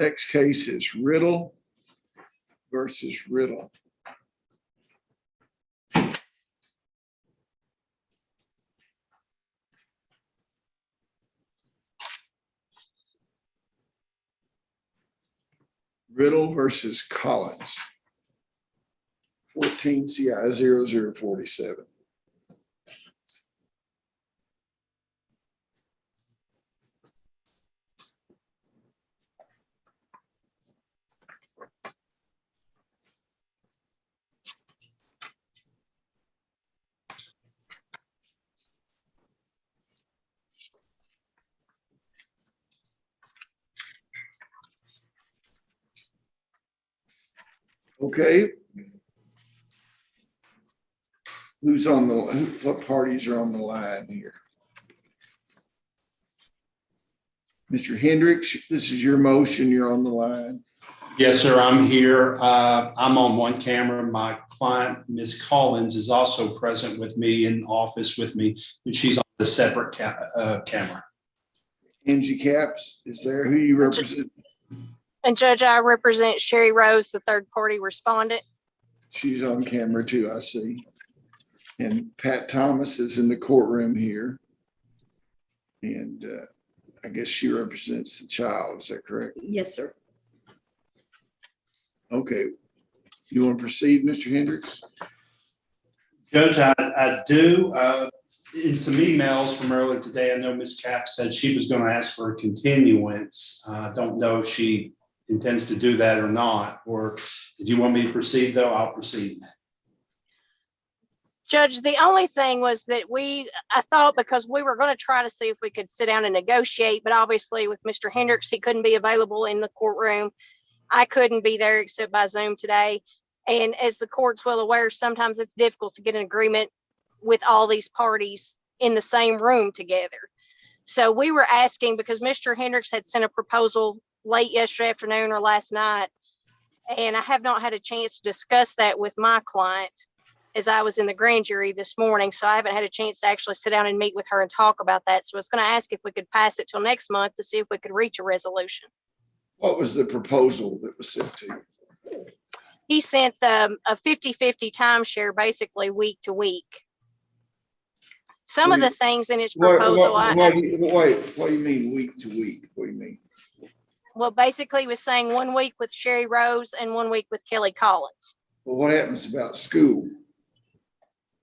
Next case is Riddle versus Riddle. Riddle versus Collins. 14 CI 0047. Okay. Who's on the, what parties are on the line here? Mr. Hendricks, this is your motion. You're on the line. Yes, sir. I'm here. I'm on one camera. My client, Ms. Collins, is also present with me in office with me, but she's on a separate camera. Angie Caps is there. Who you represent? And Judge, I represent Sherry Rose, the third party respondent. She's on camera too, I see. And Pat Thomas is in the courtroom here. And I guess she represents the child. Is that correct? Yes, sir. Okay. You want to proceed, Mr. Hendricks? Judge, I do. In some emails from earlier today, I know Ms. Cap said she was going to ask for a continuance. I don't know if she intends to do that or not, or if you want me to proceed, though, I'll proceed. Judge, the only thing was that I thought because we were going to try to see if we could sit down and negotiate, but obviously with Mr. Hendricks, he couldn't be available in the courtroom. I couldn't be there except by Zoom today. And as the court's well aware, sometimes it's difficult to get an agreement with all these parties in the same room together. So we were asking, because Mr. Hendricks had sent a proposal late yesterday afternoon or last night, and I have not had a chance to discuss that with my client as I was in the grand jury this morning. So I haven't had a chance to actually sit down and meet with her and talk about that. So I was going to ask if we could pass it till next month to see if we could reach a resolution. What was the proposal that was sent to you? He sent a 50-50 timeshare, basically week to week. Some of the things in his proposal, What do you mean week to week? What do you mean? well, basically he was saying 1 week with Sherry Rose and 1 week with Kelly Collins. Well, what happens about school?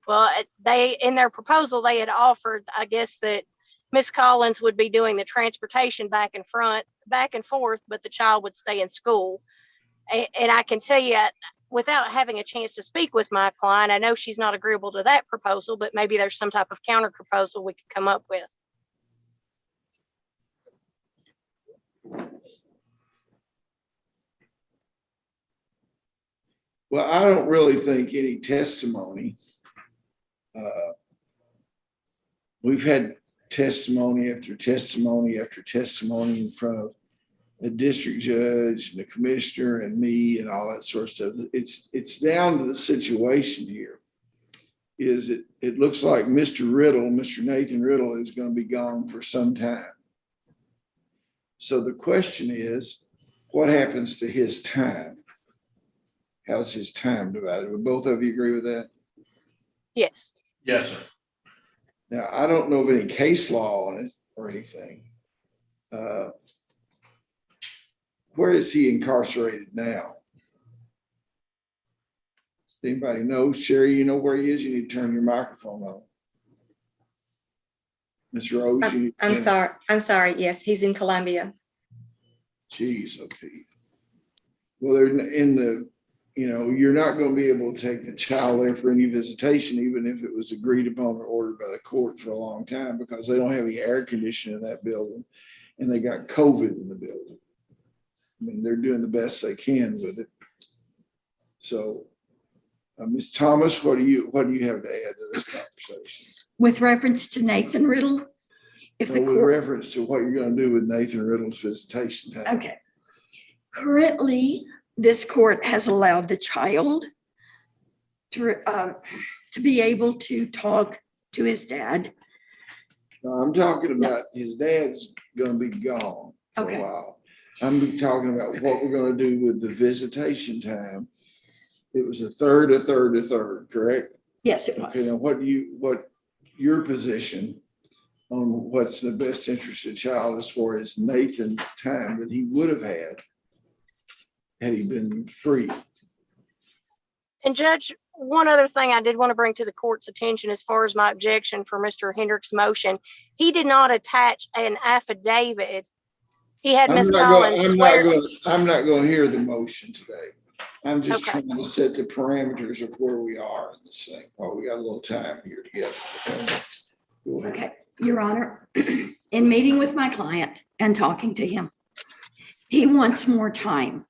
Well, in their proposal, they had offered, I guess, that Miss Collins would be doing the transportation back and forth, but the child would stay in school. And I can tell you, without having a chance to speak with my client, I know she's not agreeable to that proposal, but maybe there's some type of counter proposal we could come up with. Well, I don't really think any testimony. We've had testimony after testimony after testimony in front of the district judge and the commissioner and me and all that sort of stuff. It's down to the situation here. It looks like Mr. Nathan Riddle is going to be gone for some time. So the question is, what happens to his time? How's his time divided? Would both of you agree with that? Yes. Yes, sir. Now, I don't know of any case law on it or anything. Where is he incarcerated now? Anybody know? Sherry, you know where he is? You need to turn your microphone on. Ms. Rose, I'm sorry. Yes, he's in Columbia. Jeez, okay. Well, they're in the, you're not going to be able to take the child there for any visitation, even if it was agreed upon or ordered by the court for a long time, because they don't have any air conditioning in that building and they got COVID in the building. I mean, they're doing the best they can with it. So, Ms. Thomas, what do you have to add to this conversation? With reference to Nathan Riddle, With reference to what you're going to do with Nathan Riddle's visitation time. Okay. Currently, this court has allowed the child to be able to talk to his dad. No, I'm talking about his dad's going to be gone for Okay. a while. I'm talking about what we're gonna do with the visitation time. It was a third, a third, a third, correct? Yes, it Okay, was. now what your position on what's the best interest of the child as far as Nathan's time that he would have had he been free? And Judge, one other thing I did want to bring to the court's attention as far as my objection for Mr. Hendrick's motion, he did not attach an affidavit. He had Ms. Collins swear. I'm not gonna hear the motion today. I'm just Okay. trying to set the parameters of where we are in this thing. Oh, we got a little time here together. Okay. Go ahead. Okay, Your Honor, in meeting with my client and talking to him, he wants more time.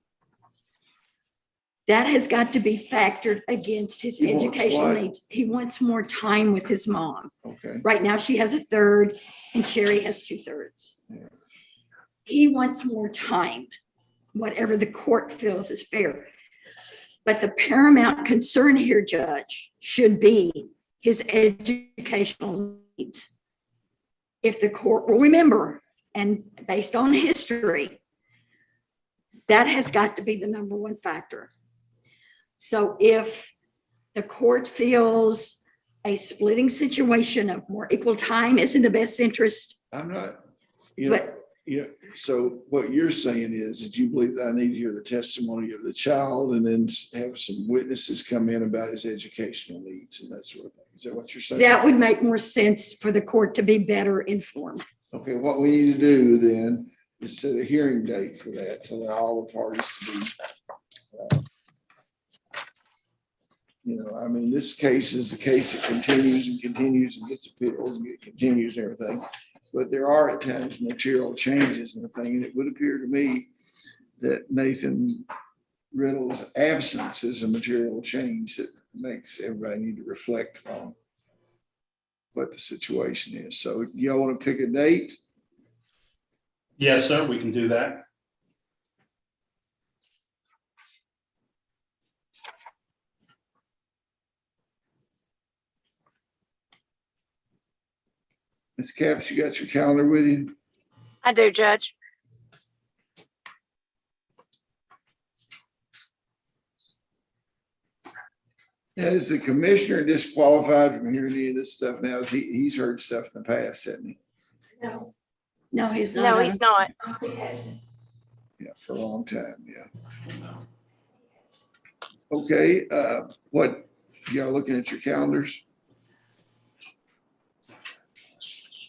That has got to be factored against his He wants educational what? needs. He wants more time with his mom. Okay, Right now, she has a third and Sherry has 2/3. Yeah. He wants more time, whatever the court feels is fair. But the paramount concern here, Judge, should be his educational needs. If the court will remember, and based on history, that has got to be the number one factor. So if the court feels a splitting situation of more equal time is in the best interest, I'm not, you know, but yeah, so what you're saying is that you believe that I need to hear the testimony of the child and then have some witnesses come in about his educational needs and that sort of thing. Is that what you're saying? that would make more sense for the court to be better informed. Okay, what we need to do then is set a hearing date for that to allow all the parties to be, I mean, this case is the case that continues and continues and gets appeals and it continues and everything. But there are at times material changes in the thing, and it would appear to me that Nathan Riddle's absence is a material change that makes everybody need to reflect on what the situation is. So y'all want to pick a date? Yes, sir, we can do that. Ms. Capps, you got your calendar with you? I do, Judge. Now, is the commissioner disqualified from hearing any of this stuff now? He's heard stuff in the past, hasn't he? No, he's not. No, he's not. Yeah, for a long time, yeah. Okay, what, y'all looking at your calendars?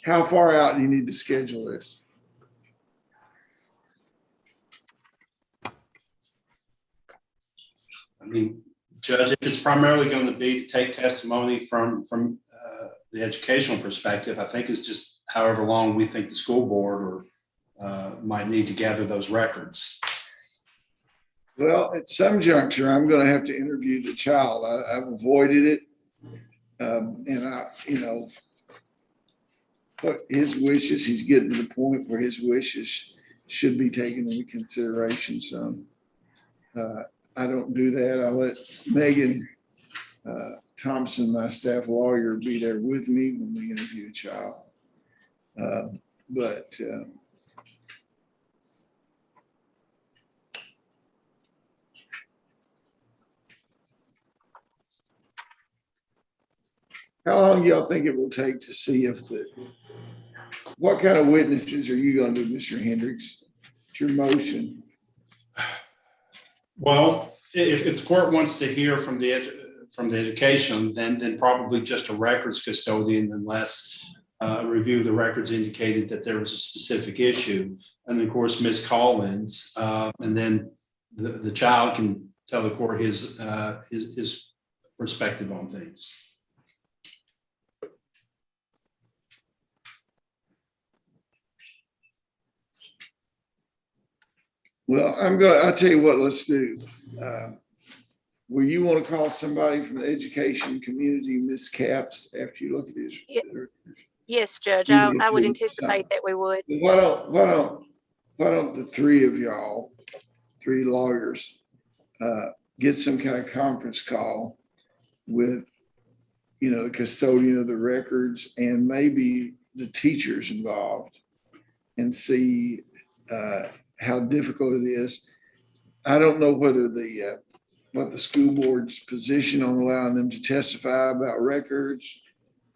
How far out do you need to schedule this? I mean, Judge, if it's primarily going to be to take testimony from the educational perspective, I think it's just however long we think the school board or might need to gather those records. Well, at some juncture, I'm going to have to interview the child. I've avoided it. And what his wishes, he's getting to the point where his wishes should be taken into consideration. So I don't do that. I let Megan Thompson, my staff lawyer, be there with me when we interview a child. How long do y'all think it will take to see if what kind of witnesses are you going to do, Mr. Hendricks? It's your motion. Well, if the court wants to hear from the education, then probably just a records custodian, unless a review of the records indicated that there was a specific issue. And of course, Ms. Collins, and then the child can tell the court his perspective on things. Well, I'll tell you what, let's do. Will you want to call somebody from the education community, Ms. Capps, after you look at this? Yes, Judge. I would anticipate that we would. Why don't the three of y'all, three lawyers, get some kind of conference call with, the custodian of the records and maybe the teachers involved and see how difficult it is. I don't know whether what the school board's position on allowing them to testify about records,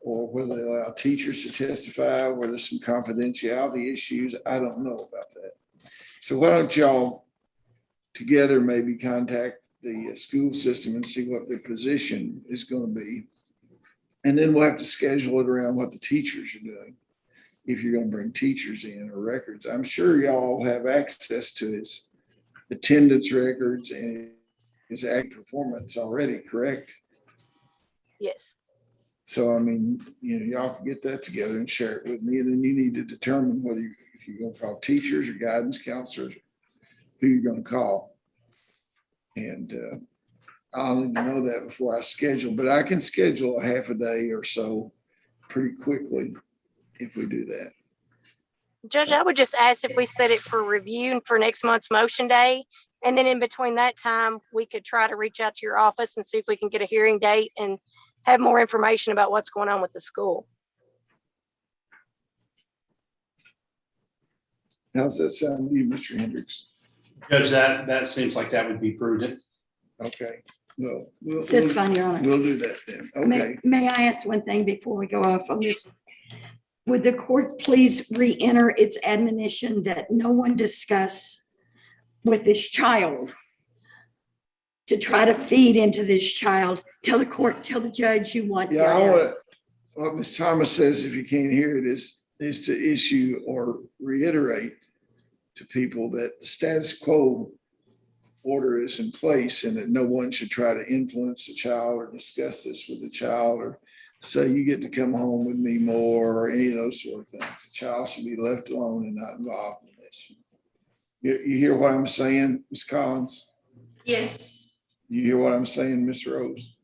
or whether they allow teachers to testify, where there's some confidentiality issues. I don't know about that. So why don't y'all together maybe contact the school system and see what their position is going to be. And then we'll have to schedule it around what the teachers are doing. If you're going to bring teachers in or records, I'm sure y'all have access to his attendance records and his act performance already, correct? Yes. So, I mean, y'all can get that together and share it with me. And then you need to determine whether if you're going to call teachers or guidance counselors, who you're going to call. And I'll need to know that before I schedule, but I can schedule a half a day or so pretty quickly if we do that. Judge, I would just ask if we set it for review and for next month's motion day. And then in between that time, we could try to reach out to your office and see if we can get a hearing date and have more information about what's going on with the school. How's that sound to you, Mr. Hendricks? Judge, that seems like that would be prudent. Okay, well, That's fine, Your Honor. We'll do that then. Okay. May I ask one thing before we go off on this? Would the court please re-enter its admonition that no one discuss with this child to try to feed into this child? Tell the court, tell the judge you want. Yeah, I want to, what Ms. Thomas says, if you can't hear it, is to issue or reiterate to people that the status quo order is in place and that no one should try to influence the child or discuss this with the child or say you get to come home with me more or any of those sort of things. The child should be left alone and not involved in this. You hear what I'm saying, Ms. Collins? Yes. You hear what I'm saying, Ms. Rose?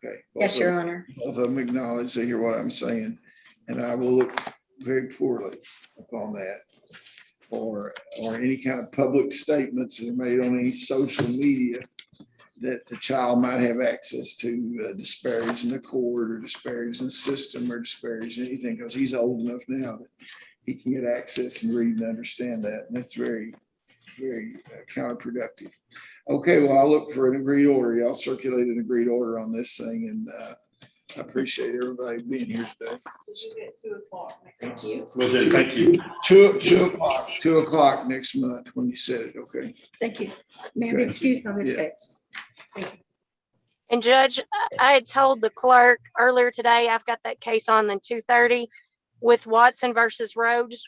Okay. Yes, Your Honor. Both of them acknowledge they hear what I'm saying, and I will look very poorly upon that. Or any kind of public statements that are made on any social media that the child might have access to, disparaging the court or disparaging the system or disparaging anything, because he's old enough now that he can get access and read and understand that. And that's very, very counterproductive. Okay, well, I'll look for an agreed order. Y'all circulate an agreed order on this thing, and I appreciate everybody being here today. Thank you. Well, then, thank you. 2 o'clock next month when you said it, okay? Thank you. May I be excused on this Yeah. case? And Judge, I had told the clerk earlier today, I've got that case on the 2:30 with Watson versus Rhodes.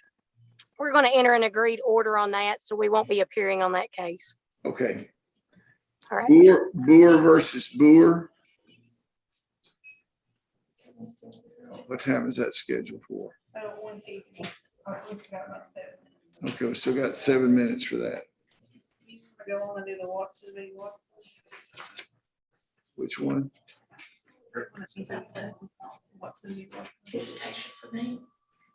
We're going to enter an agreed order on that, so we won't be appearing on that case. Okay. All right. Boer versus Boer. What time is that scheduled for? 1:50. It's got about 7. Okay, we still got 7 minutes for that. You wanna go on and do the Watson v. Watson? Which one? Watson v. Watson. Hesitation for me.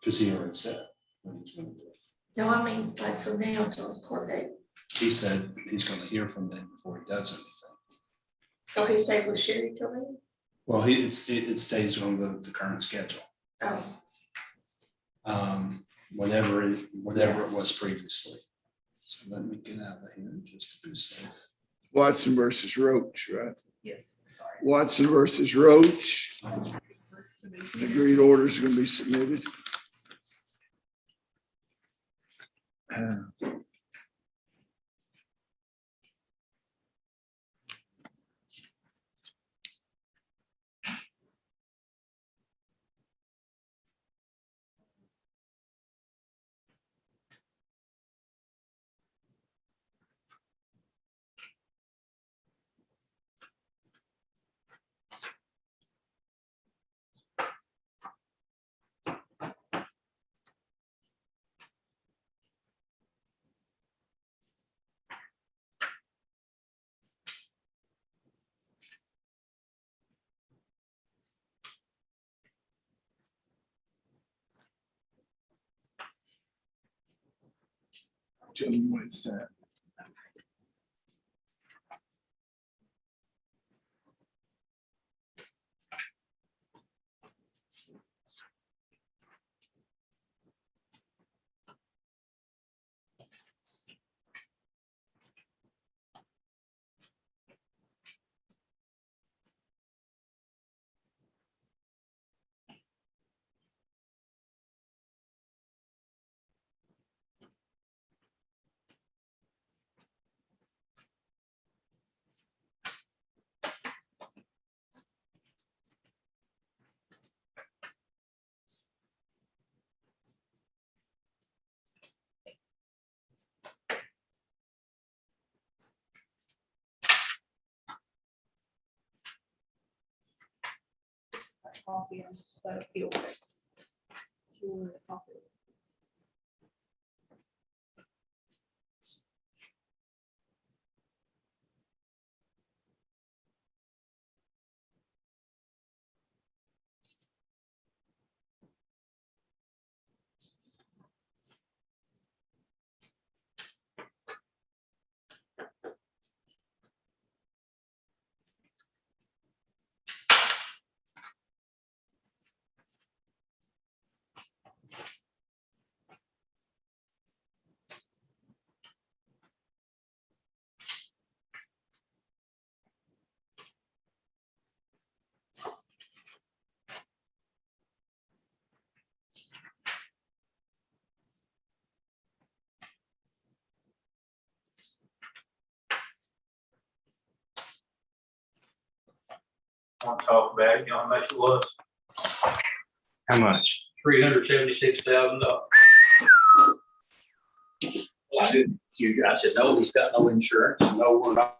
Because he already said what he's going to do. No, I mean, like from now until the court date. He said he's going to hear from them before he does anything. So he stays with Sherry till then? Well, it stays on the current schedule. Oh, Whatever it was previously. So let me get out of here just to be safe. Watson versus Roach, right? Yes, sorry. Watson versus Roach. The agreed orders are going to be submitted. Gentlemen, when it's time. coffee on that appeal case. You wanted a copy. Want to talk about it, you know how much it was? How much? $376,000. Well, I didn't, I said, no, he's got no insurance. No, we're not.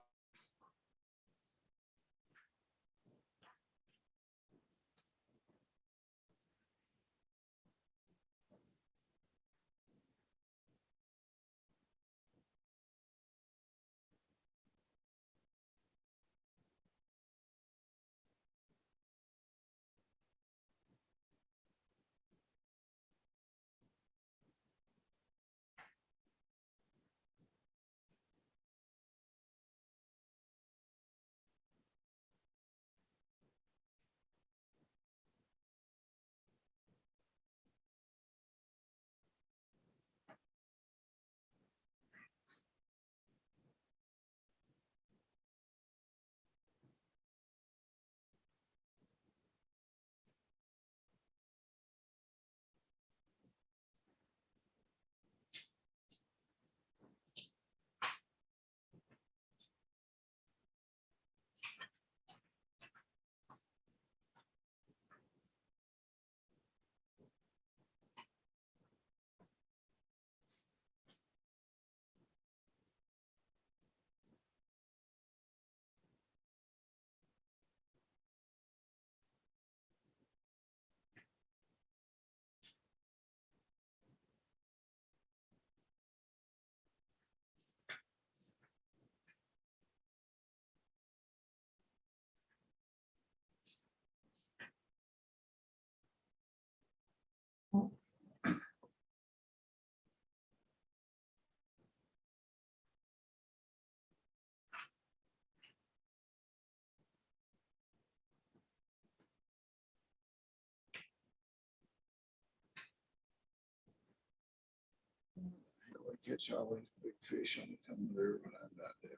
I catch all these big fish on the Cumberland River when I'm not there.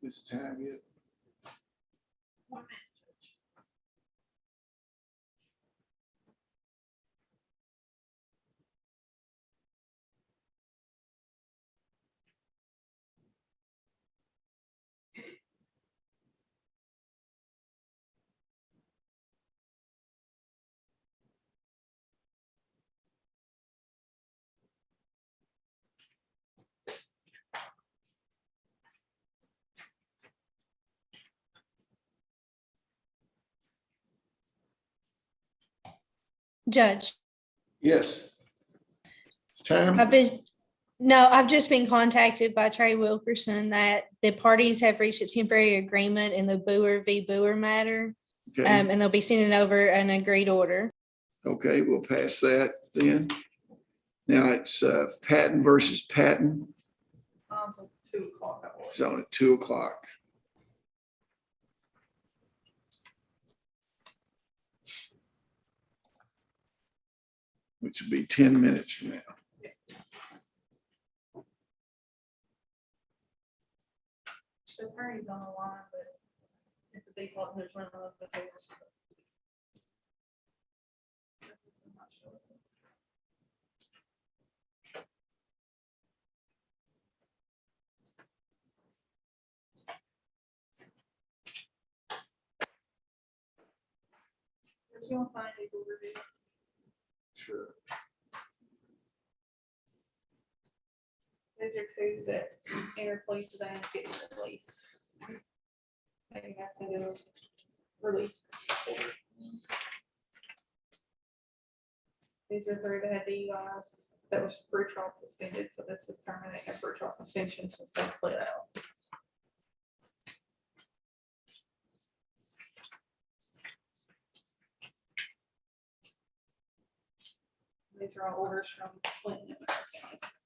This time yet? Judge, Yes. It's time. I've just been contacted by Trey Wilkerson that the parties have reached a temporary agreement in the Boer v. Boer matter. Okay. And they'll be sending over an agreed order. Okay, we'll pass that then. Now it's Patton versus Patton. Until 2 o'clock. I believe. It's on at 2:00. Which will be 10 minutes from now. The attorney's on the line, but it's a default who's running those affairs. I'm not sure. If you want to find it, we'll review it. Sure. These are two that enter police today and get released. Maybe that's gonna do a release. These are three that had DUIs that was pre-trial suspended, so this is terminating a pre-trial suspension since they pled out. These are all orders from Clinton and Monroe counties.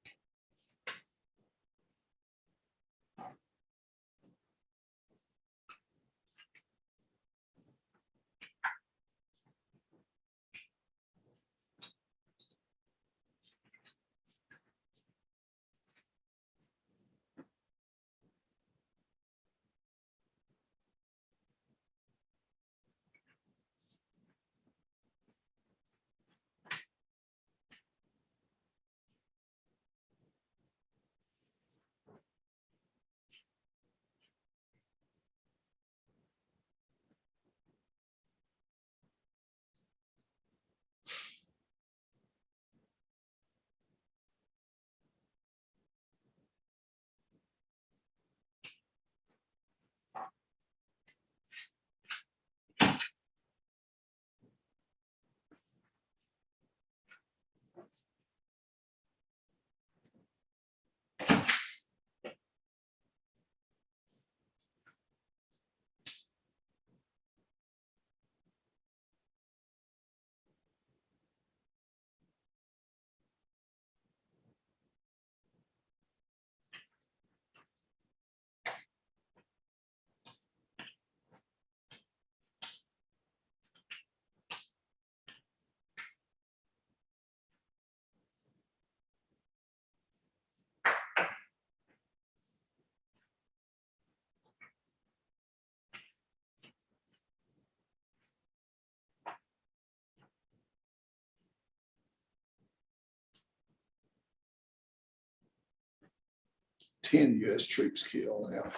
Ten US troops killed now.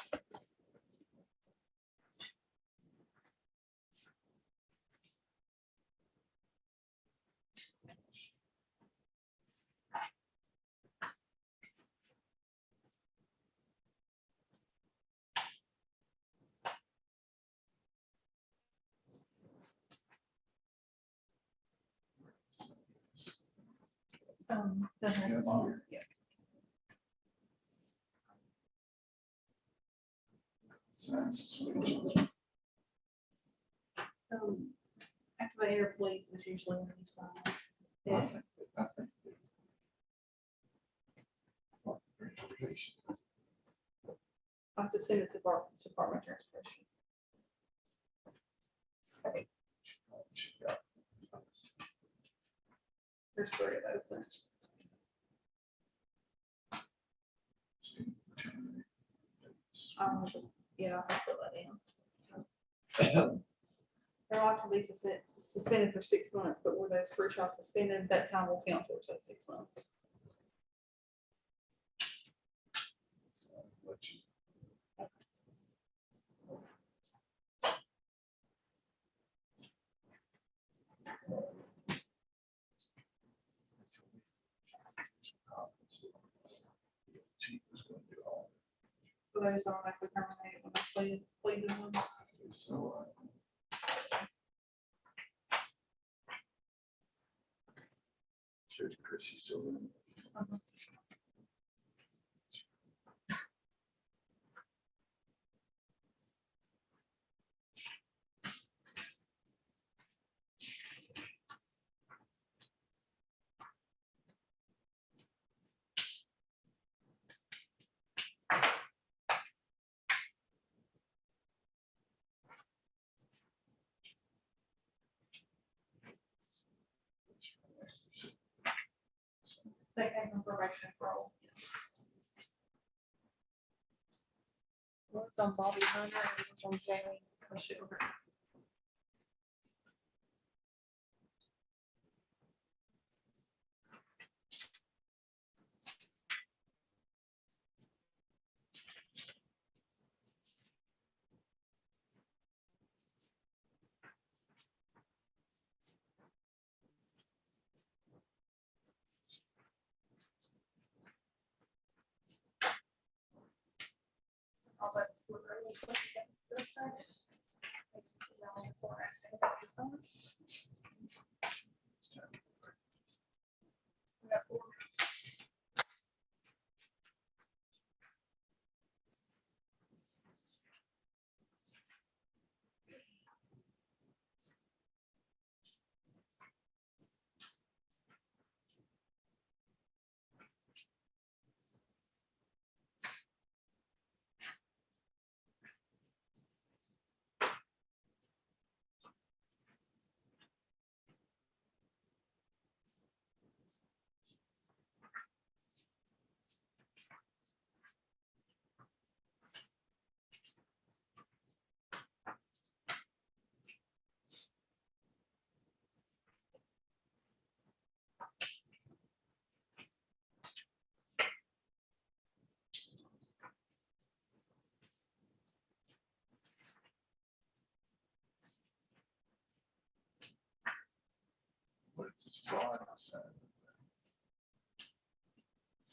Doesn't have Yeah, a law. here. Yeah. Sign suspension. After they enter police, it's usually when you sign. I Yeah. think. Transportation. I have to send it to Department of Transportation. There's three of those there. Yeah, I'll fill that in. They're allowed to be suspended for 6 months, but were those pre-trial suspended, that time will count towards those 6 months. So those are like we terminated when I pleaded them. So, sure, Chrissy's still in. They came from probation and parole. Well, it's on Bobby Hunter and it's on Jamie Michelle. All that's what we're really looking at this side. Makes you see all this one asking about this one. We got 4 minutes.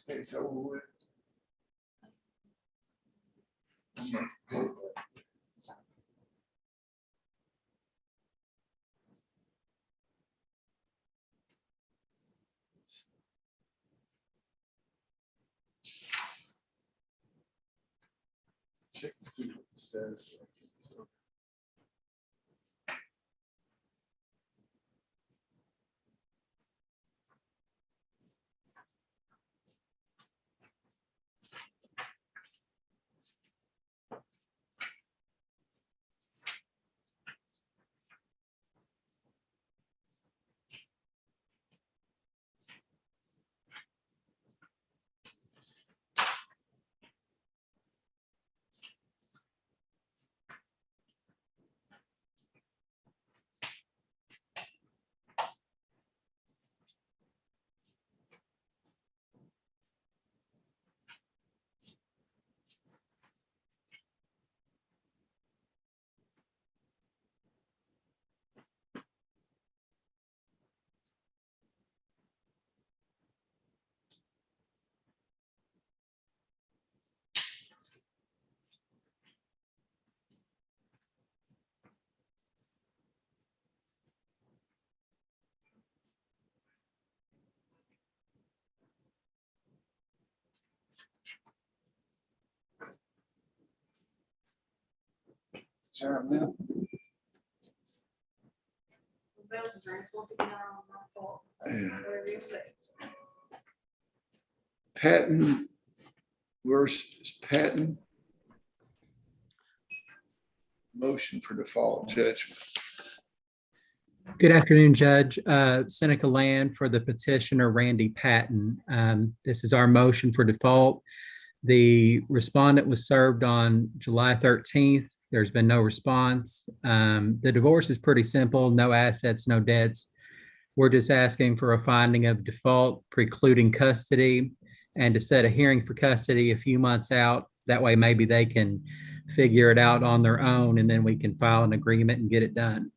It's over with. Check to see what the status is. Sure, man. Bells and drinks, 159 on my fault. So Yeah. whatever you say. Patton versus Patton. Motion for default judgment. Good afternoon, Judge. Seneca Land for the petitioner Randy Patton. This is our motion for default. The respondent was served on July 13th. There's been no response. The divorce is pretty simple, no assets, no debts. We're just asking for a finding of default precluding custody and to set a hearing for custody a few months out. That way maybe they can figure it out on their own and then we can file an agreement and get it done.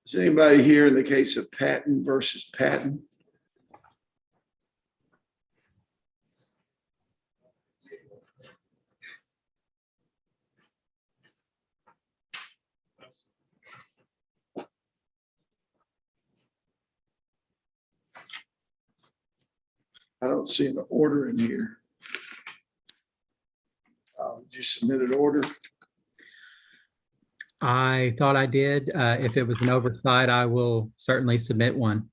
Is anybody here in the case of Patton versus Patton? I don't see an order in here. Did you submit an order? I thought I did. If it was an oversight, I will certainly submit one.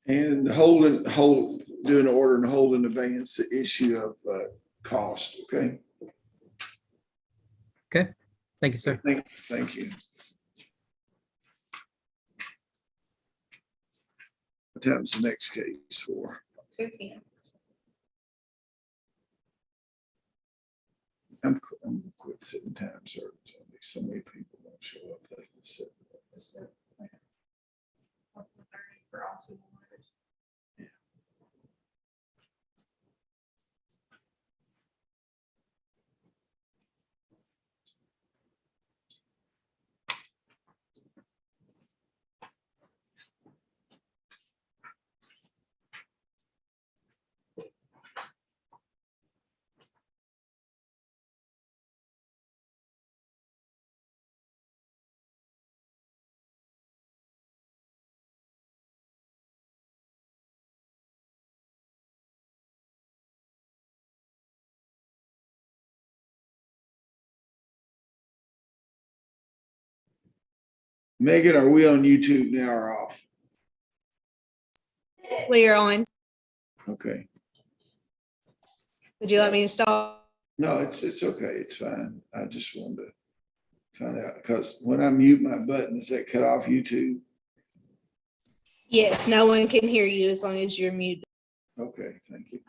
And doing an order and hold in advance the issue of cost, okay? Thank you, sir. Thank you. What time's the next case for? 2:10. I'm gonna quit sitting time certain. So many people won't show up. They can sit. For all civil matters. Megan, are we on YouTube now or off? We are on. Okay. Would you like me to stop? No, it's okay. It's fine. I just wanted to find out because when I mute my button, does that cut off YouTube? Yes, no one can hear you as long as you're muted. Okay, thank you.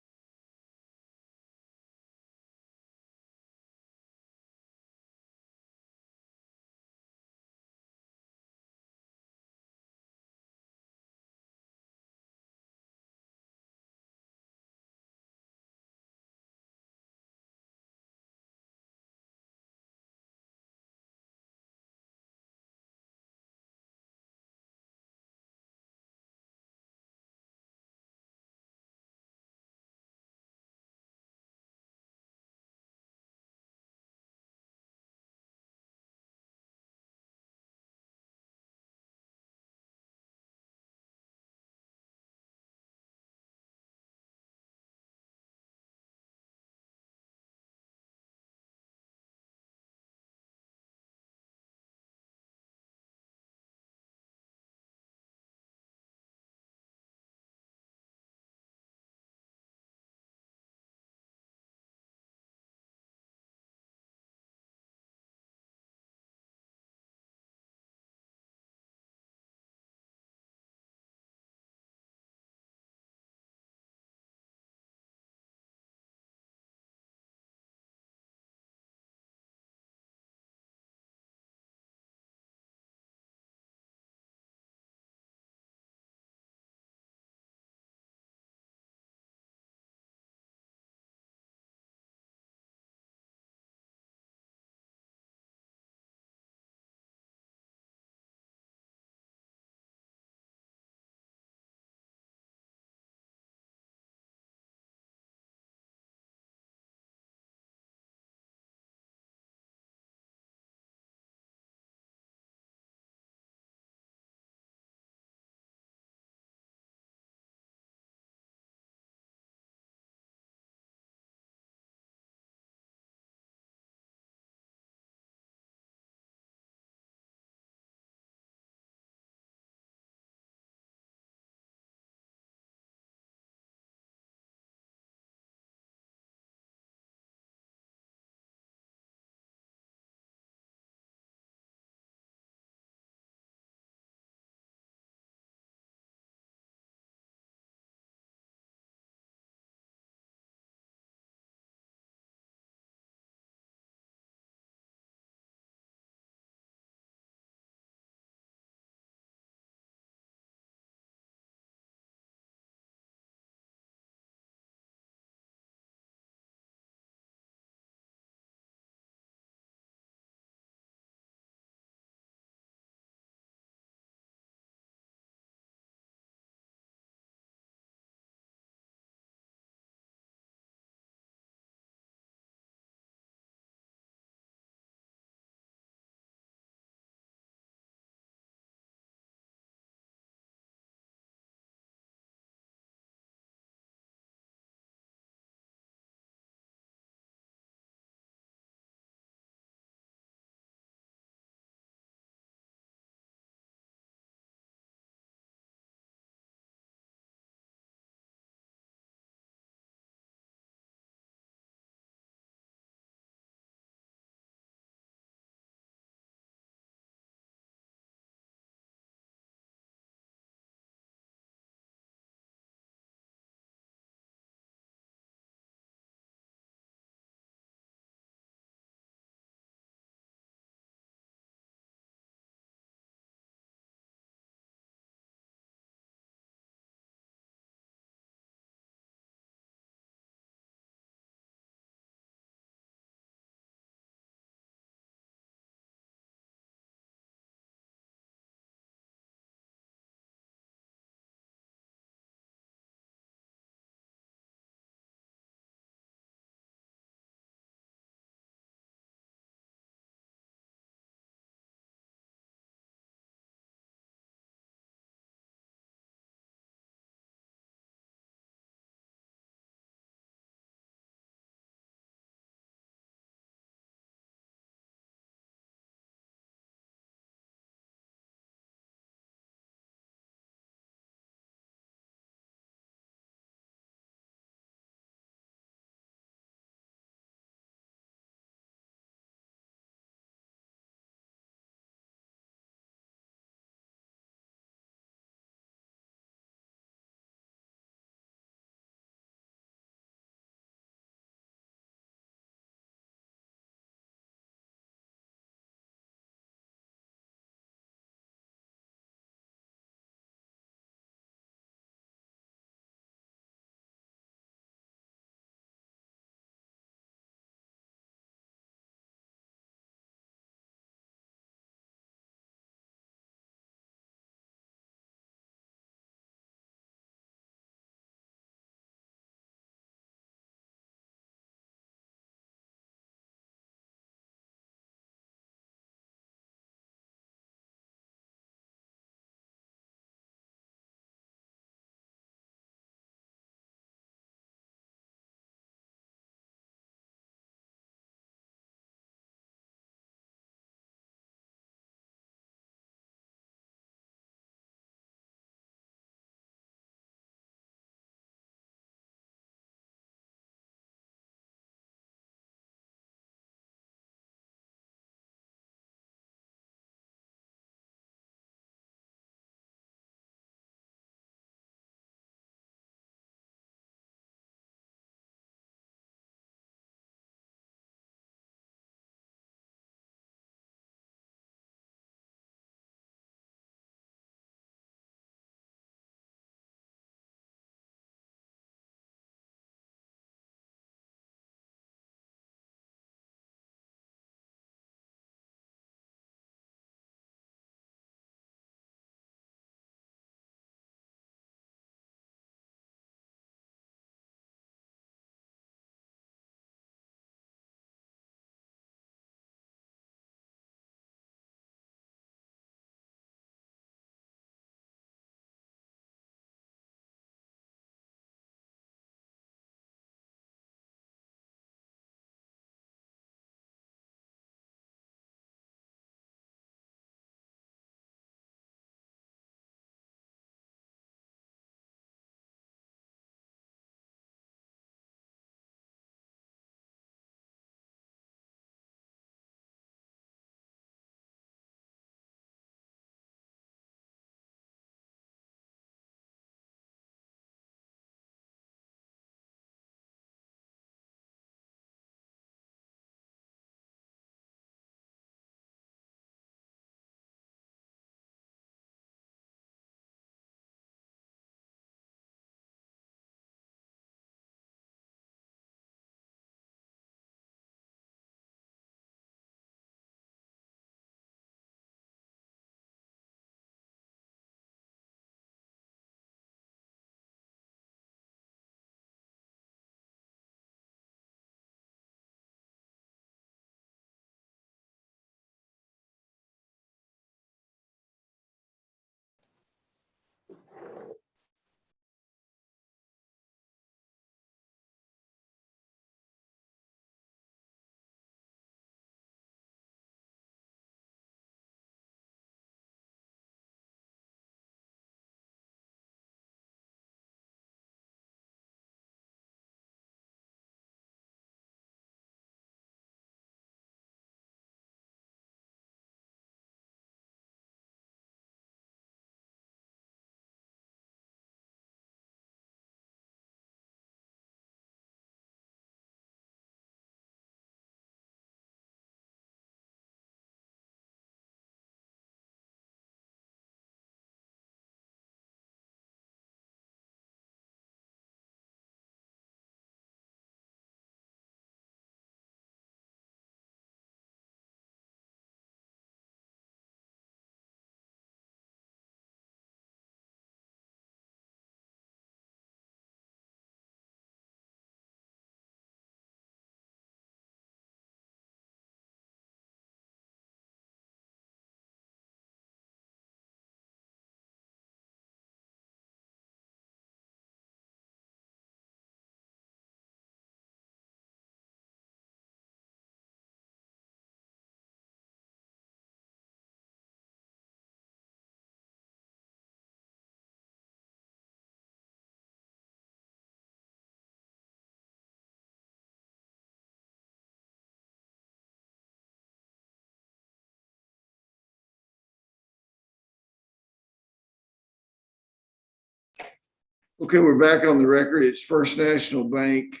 Okay, we're back on the record. It's First National Bank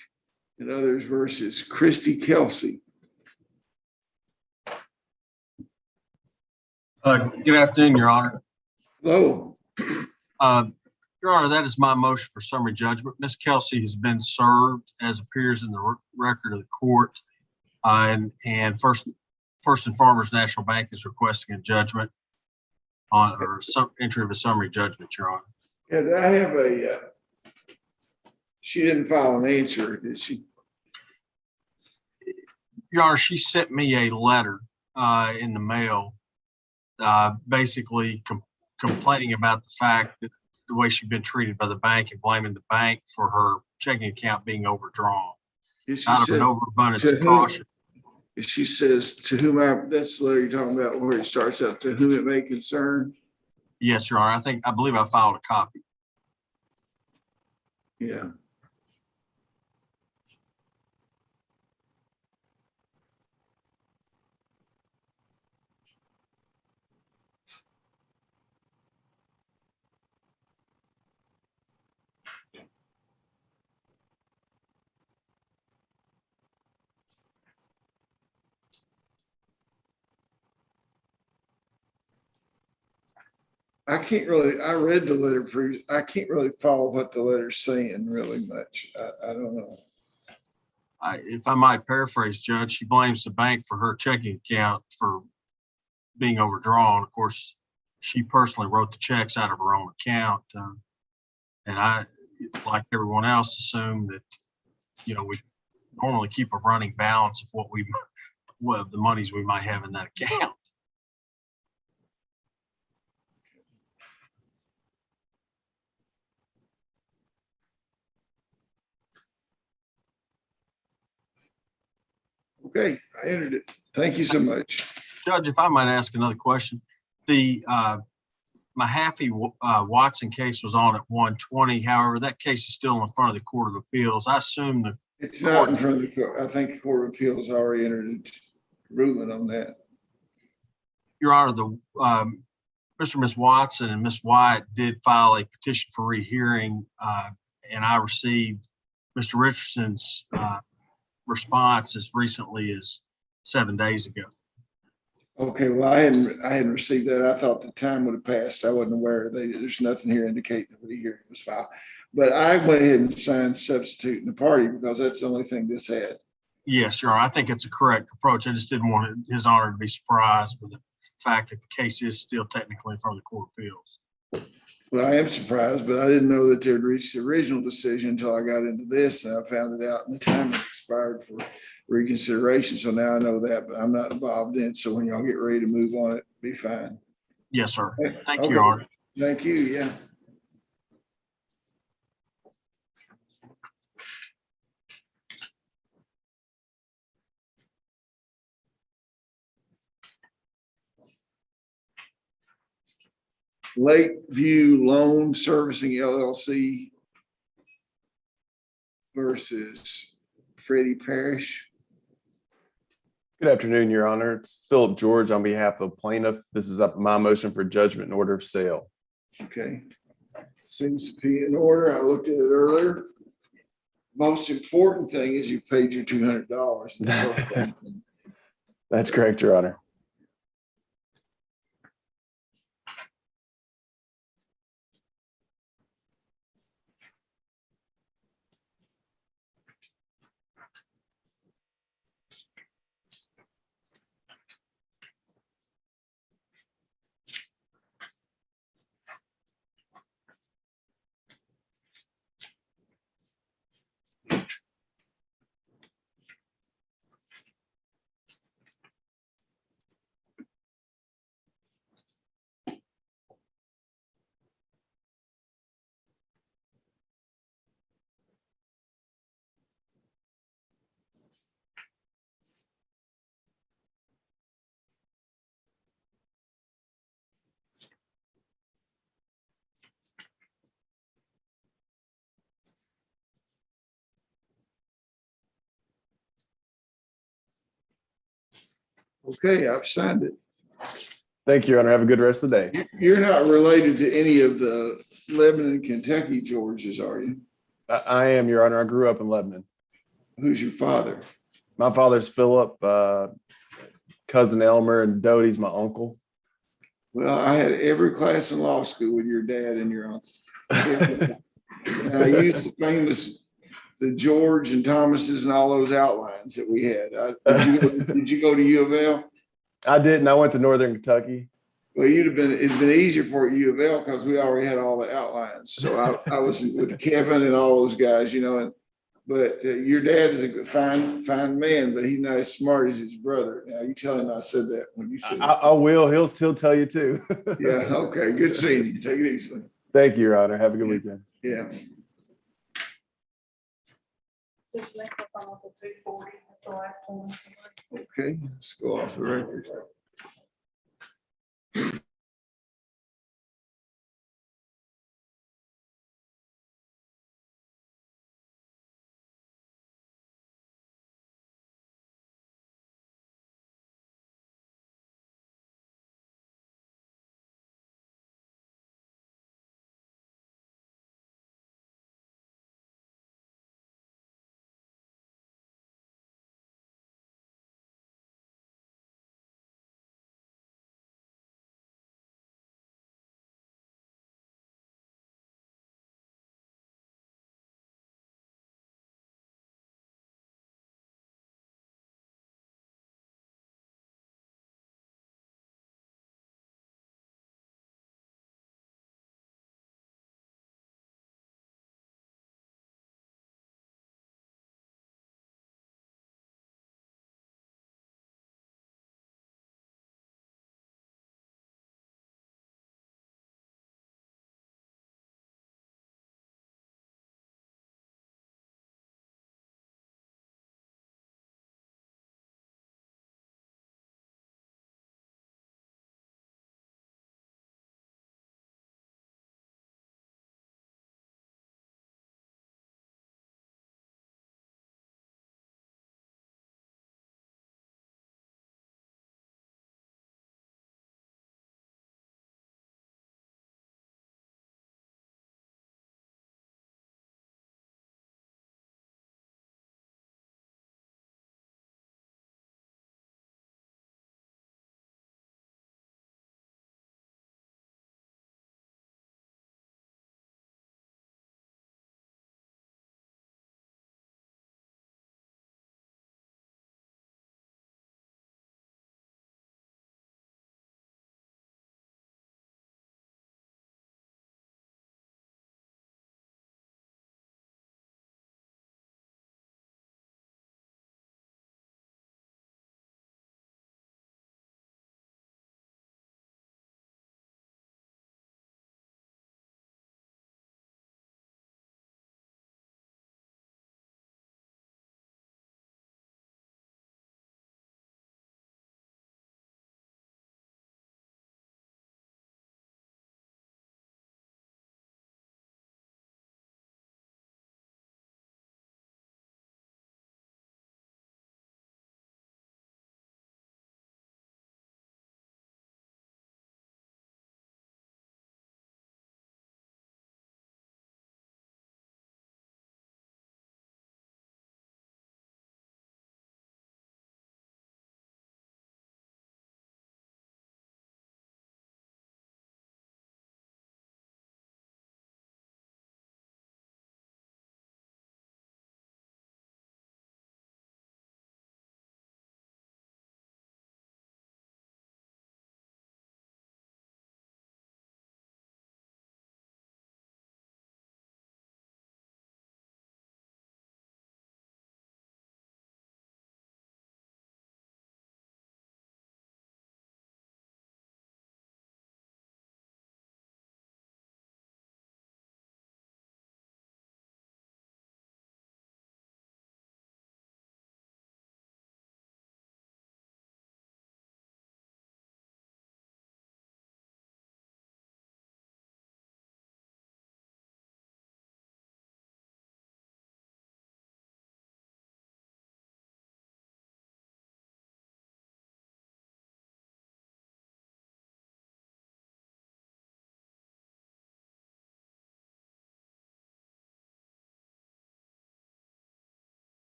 and others versus Christy Kelsey. Good afternoon, Your Honor. Hello. Your Honor, that is my motion for summary judgment. Ms. Kelsey has been served as appears in the record of the court. And First and Farmers National Bank is requesting a judgment on, or some entry of a summary judgment, Your Honor. Yeah, I have she didn't file an answer, did she? Your Honor, she sent me a letter in the mail, basically complaining about the fact that the way she'd been treated by the bank and blaming the bank for her checking account being overdrawn. Out of an overabundance of caution. She says, to whom that's the letter you're talking about where it starts out, to whom it may concern. Yes, Your Honor. I believe I filed a copy. Yeah. I read the letter, I can't really follow what the letter's saying really much. I don't know. If I might paraphrase, Judge, she blames the bank for her checking account for being overdrawn. Of course, she personally wrote the checks out of her own account. And I, like everyone else, assume that, we normally keep a running balance of what the monies we might have in that account. Okay, I entered it. Thank you so much. Judge, if I might ask another question, the Mahaffey Watson case was on at 1:20. However, that case is still in front of the Court of Appeals. I assume it's not in front of the court. I think the Court of Appeals already entered a ruling on that. Your Honor, Mr. and Ms. Watson and Ms. White did file a petition for rehearing, and I received Mr. Richardson's response as recently as 7 days ago. Okay, well, I hadn't received that. I thought the time would have passed. I wasn't aware. There's nothing here indicating that the hearing was filed. But I went ahead and signed substituting the party because that's the only thing this had. Yes, Your Honor. I think it's a correct approach. I just didn't want His Honor to be surprised with the fact that the case is still technically in front of the Court of Appeals. Well, I am surprised, but I didn't know that they'd reached the original decision until I got into this, and I found it out, and the time had expired for reconsideration. So now I know that, but I'm not involved in it. So when y'all get ready to move on it, be fine. Yes, sir. Thank Okay. you, Your Honor. Thank you. Yeah. Lakeview Loan Servicing LLC versus Freddie Parrish. Good afternoon, Your Honor. It's Philip George on behalf of plaintiff. This is up my motion for judgment and order of sale. Okay. Seems to be in order. I looked at it earlier. Most important thing is you paid your $200. That's correct, Your Honor. Okay, I've signed it. Thank you, Your Honor. Have a good rest of the day. You're not related to any of the Lebanon, Kentucky, Georges, are you? I am, Your Honor. I grew up in Lebanon. Who's your father? My father's Philip, cousin Elmer, and Doty's my uncle. Well, I had every class in law school with your dad and your uncle. And I used the famous, the George and Thomases and all those outlines that we had. Did you go to U of L? I didn't. I went to Northern Kentucky. Well, it'd been easier for U of L because we already had all the outlines. So I was with Kevin and all those guys, but your dad is a fine man, but he's not as smart as his brother. Now you tell him I said that when you said I will. He'll tell you too. yeah. Okay. Good seeing you. Take it easy. Thank you, Your Honor. Have a good weekend. Yeah. Just make it on to 240, that's the last one. Okay. Let's go off the record.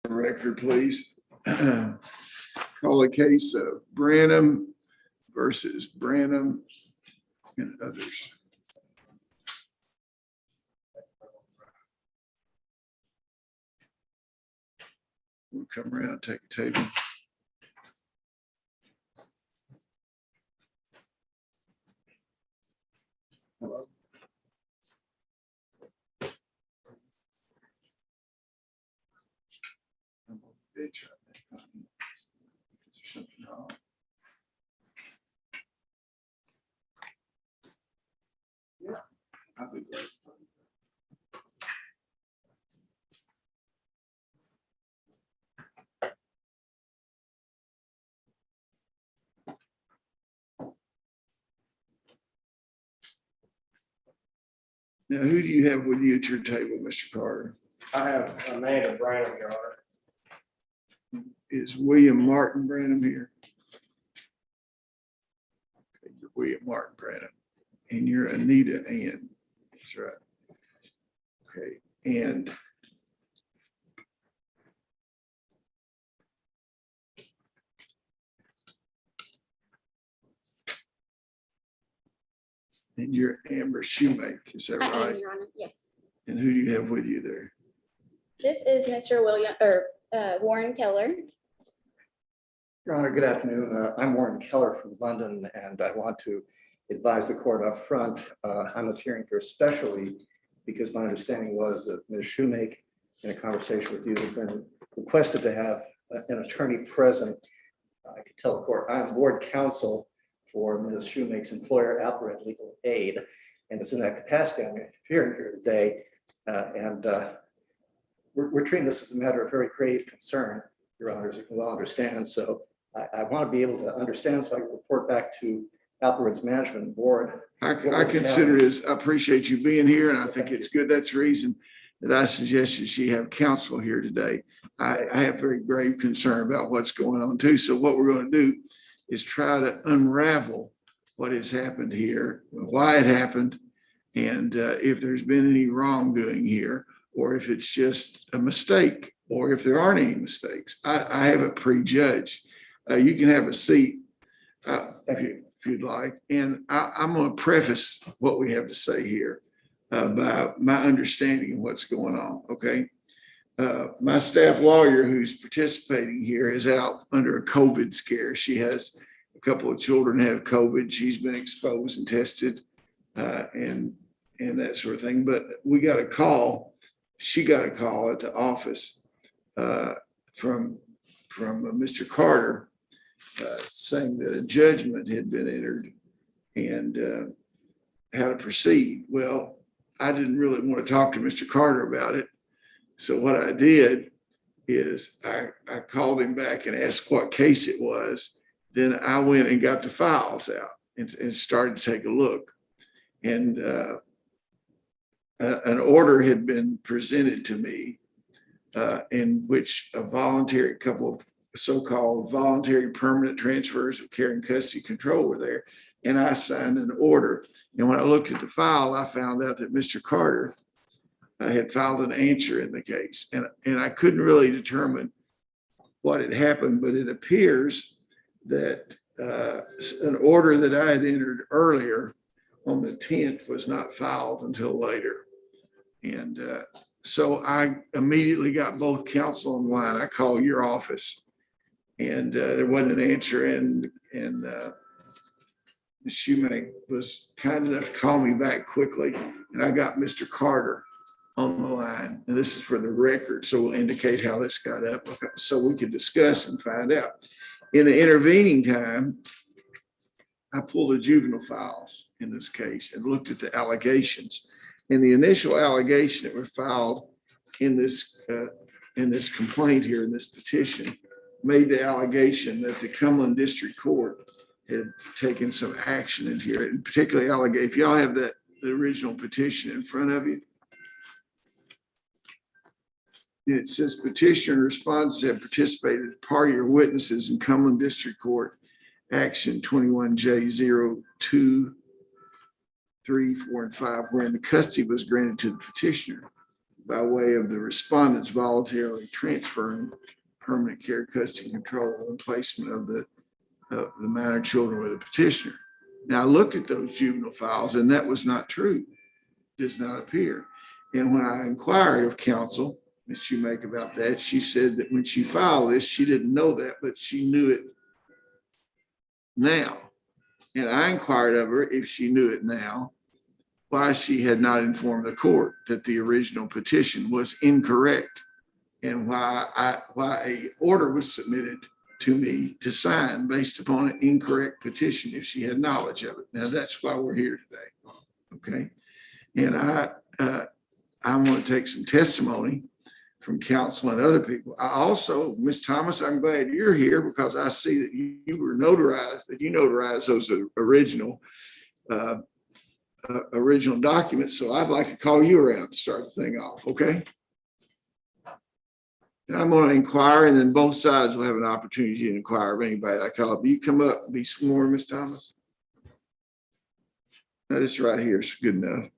Record, please. Call a case of Branham versus Branham and others. We'll come around, take a table. Hello. Bitch, I think. Is there something wrong? Yeah, I'll be glad. Now, who do you have with you at your table, Mr. Carter? I have Amanda Branham, Your Honor. Is William Martin Branham here? Okay, you're William Martin Branham, and you're Anita Ann. That's right. Okay, and you're Amber Shoemake, is that I am, right? Your Honor, yes. And who do you have with you there? This is Mr. Warren Keller. Your Honor, good afternoon. I'm Warren Keller from London, and I want to advise the court up front. I'm appearing here especially because my understanding was that Ms. Shoemake, in a conversation with you, has been requested to have an attorney present. I could tell the court I'm board counsel for Ms. Shoemake's employer, Alpharetta Legal Aid, and it's in that capacity I'm appearing here today. We're treating this as a matter of very grave concern, Your Honor, as you can well understand. So I want to be able to understand so I can report back to Alpharetta's management board. I consider it, I appreciate you being here, and I think it's good. That's the reason that I suggested she have counsel here today. I have very grave concern about what's going on too. So what we're going to do is try to unravel what has happened here, why it happened, and if there's been any wrongdoing here, or if it's just a mistake, or if there aren't any mistakes. I haven't prejudged. You can have a seat if you'd like. And I'm going to preface what we have to say here by my understanding of what's going on, okay? My staff lawyer who's participating here is out under a COVID scare. She has a couple of children have COVID. She's been exposed and tested and that sort of thing. But we got a call. She got a call at the office from Mr. Carter saying that a judgment had been entered and how to proceed. Well, I didn't really want to talk to Mr. Carter about it. So what I did is I called him back and asked what case it was. Then I went and got the files out and started to take a look. And an order had been presented to me in which a couple of so-called voluntary permanent transfers of care and custody control were there. And I signed an order. And when I looked at the file, I found out that Mr. Carter had filed an answer in the case. And I couldn't really determine what had happened, but it appears that an order that I had entered earlier on the 10th was not filed until later. And so I immediately got both counsel in line. I called your office and there wasn't an answer. And Ms. Shoemake was kind enough to call me back quickly. And I got Mr. Carter on the line. And this is for the record. So we'll indicate how this got up so we could discuss and find out. In the intervening time, I pulled the juvenile files in this case and looked at the allegations. And the initial allegation that were filed in this complaint here, in this petition, made the allegation that the Cumberland District Court had taken some action in here, and particularly if y'all have the original petition in front of you, it says petitioner and respondents have participated as party or witnesses in Cumberland District Court action 21J02, 3, 4, and 5, wherein the custody was granted to the petitioner. by way of the respondents voluntarily transferring permanent care, custody, control, and placement of the minor children with a petitioner. Now, I looked at those juvenile files and that was not true. Does not appear. And when I inquired of counsel, Ms. Shoemaker, about that, she said that when she filed this, she didn't know that, but she knew it now. And I inquired of her if she knew it now, why she had not informed the court that the original petition was incorrect, and why a order was submitted to me to sign based upon an incorrect petition if she had knowledge of it. Now, that's why we're here today. Okay. And I want to take some testimony from counsel and other people. I also, Ms. Thomas, I'm glad you're here because I see that you were notarized, that you notarized those original documents. So I'd like to call you around to start the thing off, okay? And I'm going to inquire, and then both sides will have an opportunity to inquire of anybody I call up. You come up and be sworn, Ms. Thomas. Now, this right here is good enough.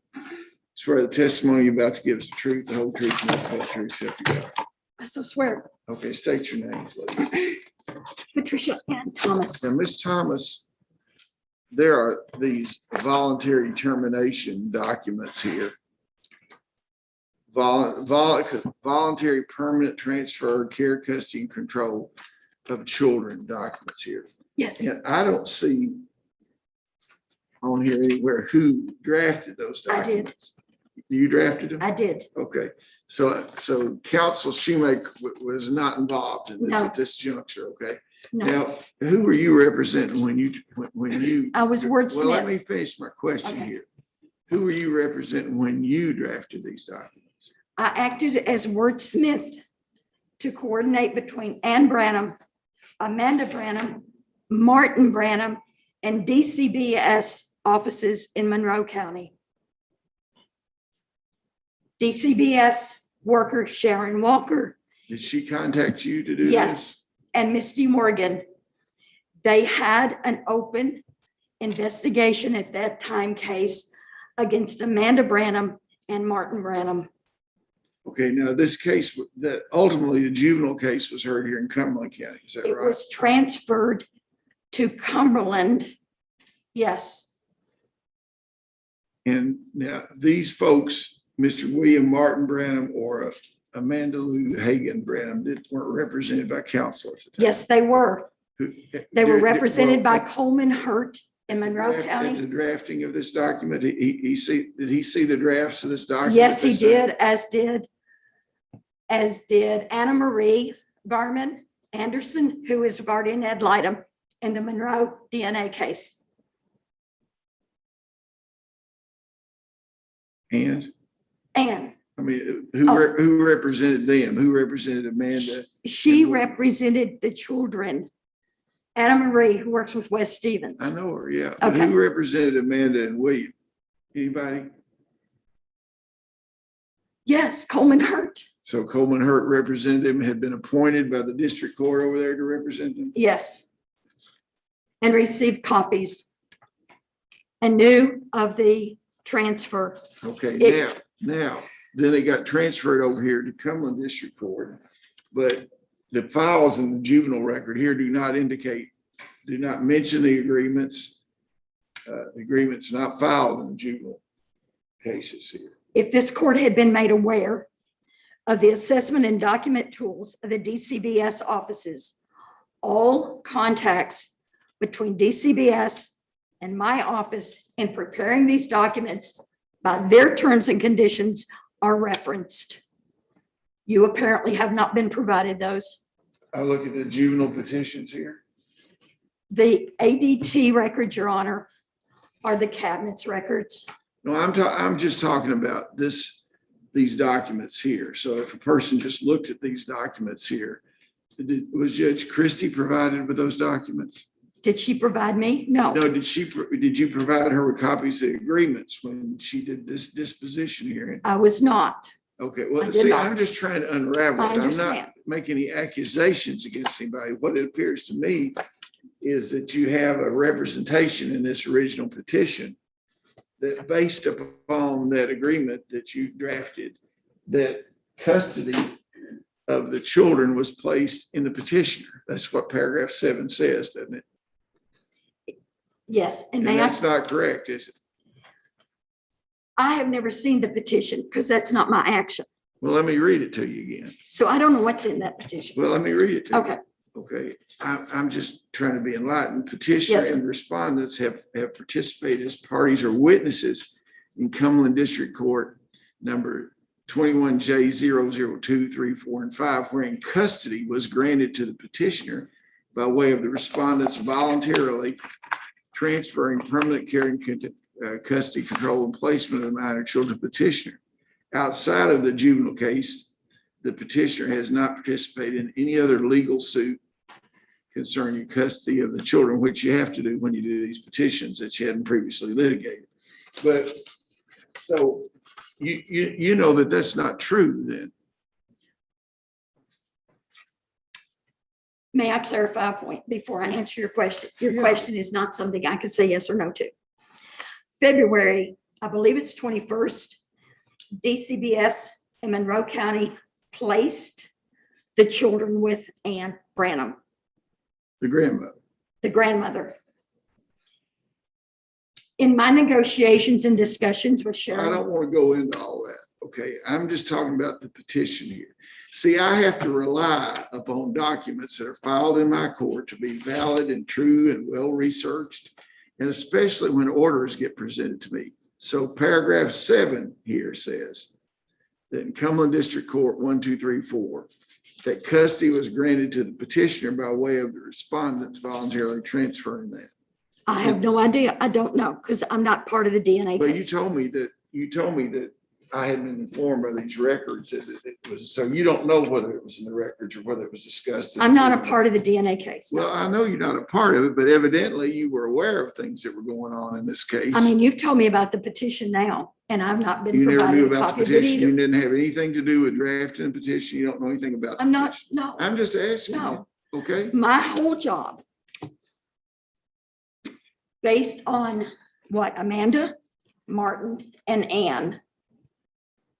Swear the testimony you're about to give is the truth, the whole truth, and nothing but the truth, so help you God. I so swear. Okay, state your name, please. Patricia Ann Thomas. Now, Ms. Thomas, there are these voluntary termination documents here. Voluntary permanent transfer, care, custody, and control of children documents here. Yes, And I don't see on here anywhere who drafted those I did. documents. You drafted them? I did. Okay, so Counsel Shoemaker was not involved in this No. at this juncture, okay? No, Now, who were you representing when you? I was Well, let wordsmith. me finish my question Okay. here. Who were you representing when you drafted these documents? I acted as wordsmith to coordinate between Ann Branham, Amanda Branham, Martin Branham, and DCBS offices in Monroe County. DCBS worker Sharon Walker, Did she contact you to do this? yes, and Misty Morgan. They had an open investigation at that time case against Amanda Branham and Martin Branham. Okay, now this case, that ultimately the juvenile case was heard here in Cumberland County, is that It right? was transferred to Cumberland. Yes, And now these folks, Mr. William Martin Branham or Amanda Lou Hagan Branham, weren't represented by counselors. at the time. yes, they were. They were represented by Well, Coleman Hurt in Monroe at the County. drafting of this document, did he see the drafts of this document? Yes, he They said? did, as did Anna Marie Garman Anderson, who is guardian ad litem in the Monroe DNA case. And, And I mean, Oh. who represented them? Who represented Amanda? she And- represented the children. Anna Marie, who works with Wes Stevens. I know her, yeah. But Okay. who represented Amanda and William? Anybody? Yes, Coleman Hurt. So Coleman Hurt represented him, had been appointed by the district court over there to represent them? Yes. And received copies and knew of the transfer. Okay, It- now, then it got transferred over here to Cumberland District Court. But the files in the juvenile record here do not mention the agreements. Agreements not filed in the juvenile cases here. If this court had been made aware of the assessment and document tools of the DCBS offices, all contacts between DCBS and my office in preparing these documents by their terms and conditions are referenced. You apparently have not been provided those. I look at the juvenile petitions here. The ADT records, Your Honor, are the cabinet's records. No, I'm just talking about these documents here. So if a person just looked at these documents here, was Judge Christie provided with those documents? Did she provide me? No. No, did you provide her with copies of the agreements when she did this disposition hearing? I was not. Okay, I well, did see, not. I'm just trying to unravel I it. I'm understand. not making any accusations against anybody. What it appears to me is that you have a representation in this original petition that based upon that agreement that you drafted, that custody of the children was placed in the petitioner. That's what paragraph 7 says, doesn't it? Yes, and And may I, that's not correct, is it? I have never seen the petition because that's not my action. Well, let me read it to you again. So I don't know what's in that petition. Well, let me read it to you. Okay, Okay, I'm just trying to be enlightened. Petitioner Yes, sir. and respondents have participated as parties or witnesses in Cumberland District Court number 21J 002, 4, and 5, wherein custody was granted to the petitioner by way of the respondents voluntarily transferring permanent care and custody, control, and placement of the minor children to petitioner. Outside of the juvenile case, the petitioner has not participated in any other legal suit concerning custody of the children, which you have to do when you do these petitions that you hadn't previously litigated. But so you know that that's not true then. may I clarify a point before I answer your question? Your Yeah. question is not something I can say yes or no to. February, I believe it's 21st, DCBS in Monroe County placed the children with Ann Branham, The grandmother. the grandmother. In my negotiations and discussions with I Sharon, don't want to go into all that. Okay, I'm just talking about the petition here. See, I have to rely upon documents that are filed in my court to be valid and true and well-researched, and especially when orders get presented to me. So paragraph 7 here says that in Cumberland District Court 1, 2, 3, 4, that custody was granted to the petitioner by way of the respondents voluntarily transferring that. I have no idea. I don't know because I'm not part of the DNA But you case. told me that I had been informed by these records that it was, so you don't know whether it was in the records or whether it was discussed. I'm not a part of the DNA case. Well, I know you're not a part of it, but evidently you were aware of things that were going on in this case. I mean, you've told me about the petition now, and I've not been You never knew provided a about the copy of it petition. You either. didn't have anything to do with drafting the petition. You don't know anything about. the I'm not, petition. no, I'm just asking you, no. okay? My whole job, based on what Amanda, Martin, and Ann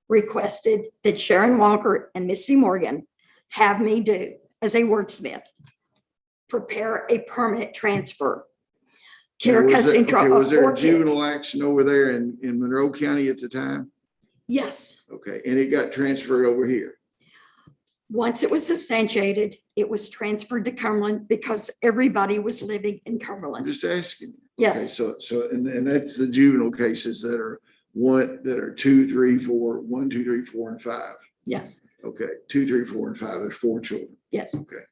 requested that Sharon Walker and Misty Morgan have me do as a wordsmith, prepare a permanent transfer. Care, Now, custody, and okay, was there for a kids. juvenile action over there in Monroe County at the time? Yes, Okay, and it got transferred over here. once it was substantiated, it was transferred to Cumberland because everybody was living in I'm Cumberland. just asking. you. Yes. Okay, so, and that's the juvenile cases that are 2, 3, 4, 1, 2, 3, 4, and 5. Yes, Okay, 2, 3, 4, and 5. There's 4 children. yes. Okay.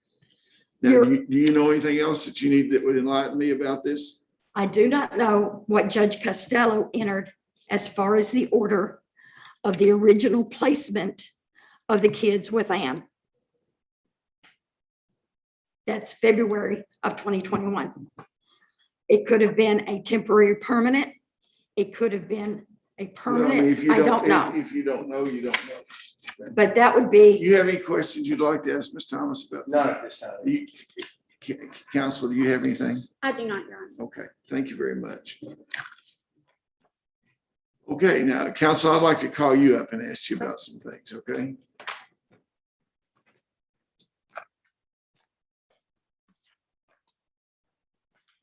Now, do you know anything else that you need that would enlighten me about this? I do not know what Judge Costello entered as far as the order of the original placement of the kids with Ann. That's February of 2021. It could have been a temporary permanent. It could have been a Well, I mean, permanent. if you I don't know. If you don't know, you don't know. But that would Do be, you have any questions you'd like to ask Ms. Thomas about? None at this time. Counsel, do you have anything? I do not, Your Honor. Okay, thank you very much. Okay, now, counsel, I'd like to call you up and ask you about some things, okay?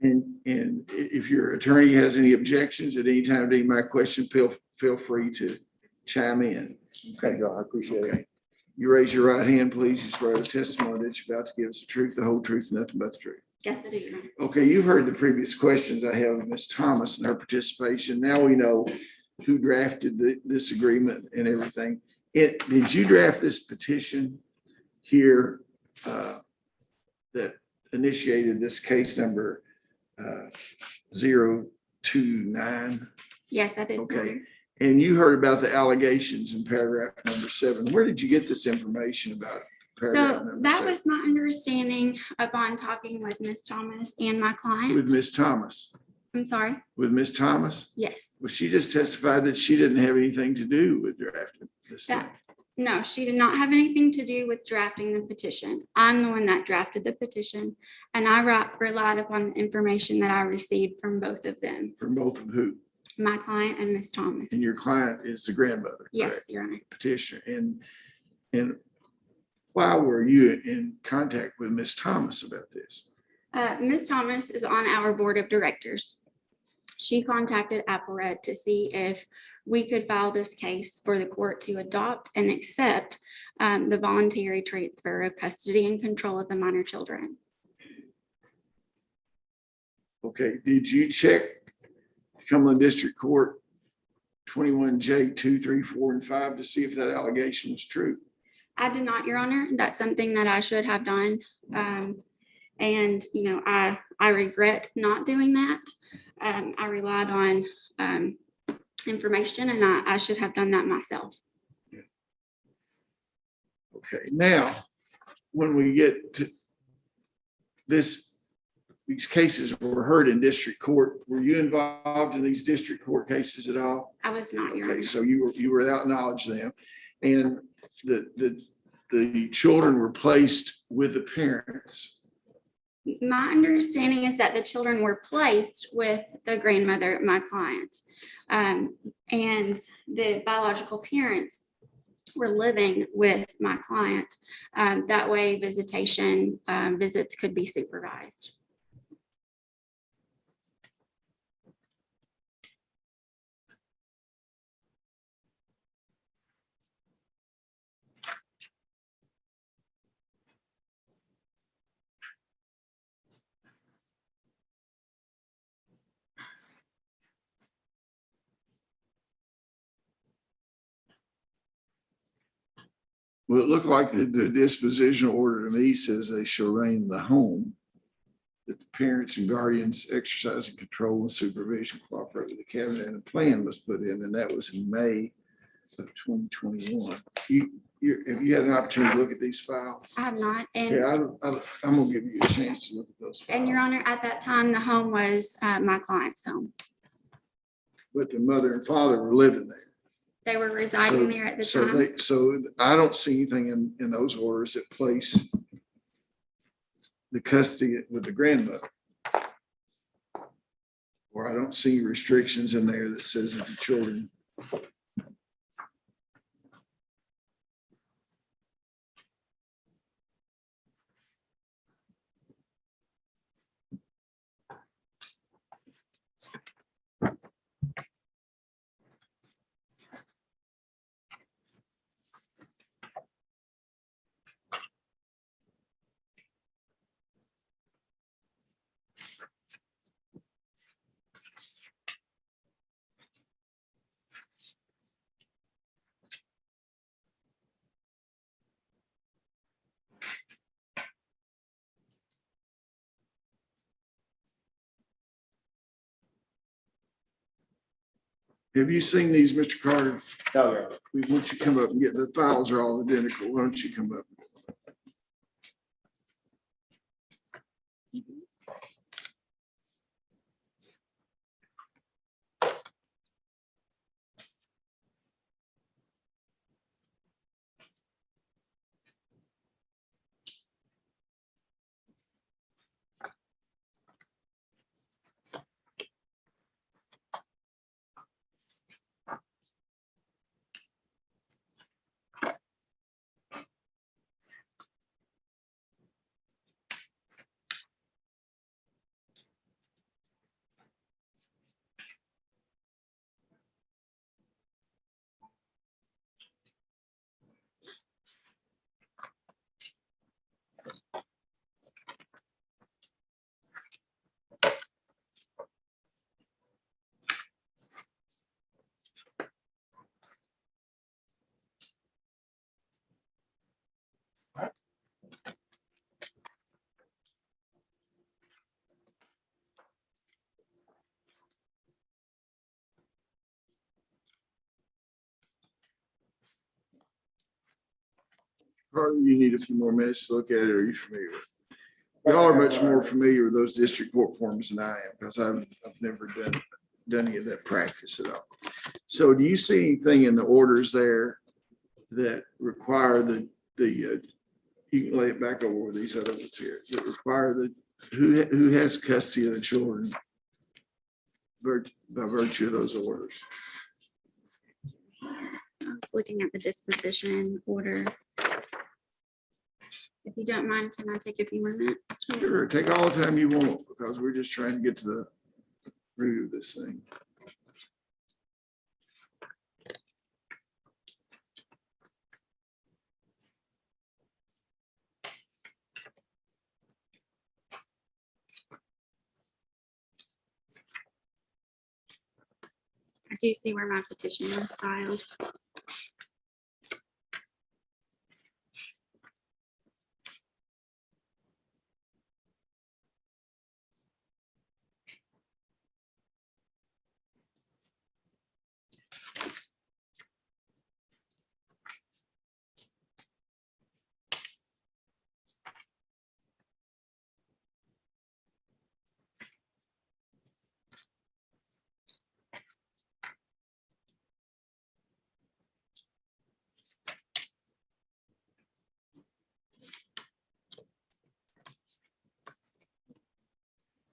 And if your attorney has any objections at any time to any of my questions, feel free to chime in. Thank you. I appreciate it. Okay. You raise your right hand, please. You swear the testimony that you're about to give us the truth, the whole truth, and nothing but the truth. Yes, I do, Your Honor. Okay, you've heard the previous questions I have of Ms. Thomas and her participation. Now we know who drafted this agreement and everything. Did you draft this petition here that initiated this case number 029? Yes, I did. Your Okay. Honor. And you heard about the allegations in paragraph number 7. Where did you get this information about paragraph So number that 7? was my understanding upon talking with Ms. Thomas and my client. With Ms. Thomas? I'm sorry. With Ms. Thomas? Yes. Well, she just testified that she didn't have anything to do with drafting this thing. No, she did not have anything to do with drafting the petition. I'm the one that drafted the petition, and I relied upon the information that I received from both of them, From both of who? My client and Miss Thomas. And your client is the grandmother? Yes, correct? Your Honor. Petitioner. And why were you in contact with Miss Thomas about this? Ms. Thomas is on our board of directors. She contacted AppleRed to see if we could file this case for the court to adopt and accept the voluntary transfer of custody and control of the minor children. Okay, did you check Cumberland District Court 21J 2, 3, 4, and 5 to see if that allegation was true? I did not, Your Honor. That's something that I should have done. And, you know, I regret not doing that. I relied on information and I should have done that myself. Okay, now, when we get to these cases were heard in district court, were you involved in these district court cases at all? I was not, Your Okay, Honor. so you were without knowledge of them, and the children were placed with the parents. My understanding is that the children were placed with the grandmother, my client. And the biological parents were living with my client. That way visitation visits could be supervised. Well, it looked like the dispositional order to me says they shall reign in the home, that the parents and guardians exercising control and supervision cooperate with the cabinet, and a plan was put in, and that was in May of 2021. Have you had an opportunity to look at these files? I have not. And, Yeah, I'm gonna give you a chance to look at those files. and Your Honor, at that time, the home was my client's home. But the mother and father were living there. They were residing there at the So time. so I don't see anything in those orders that place the custody with the grandmother. Or I don't see restrictions in there that says that the children. Have you seen these, Mr. Carter? No, Your Honor. Why don't you come up and get, the files are all identical. Why don't you come up? Carter, you need a few more minutes to look at it. Are you familiar with it? Y'all are much more familiar with those district court forms than I am, because I've never done any of that practice at all. So do you see anything in the orders there that require you can lay it back over these other ones here, that require who has custody of the children by virtue of those orders. I was looking at the disposition order. If you don't mind, can I take a few more minutes? Sure, take all the time you want, because we're just trying to get to the root of this thing. I do see where my petition was filed.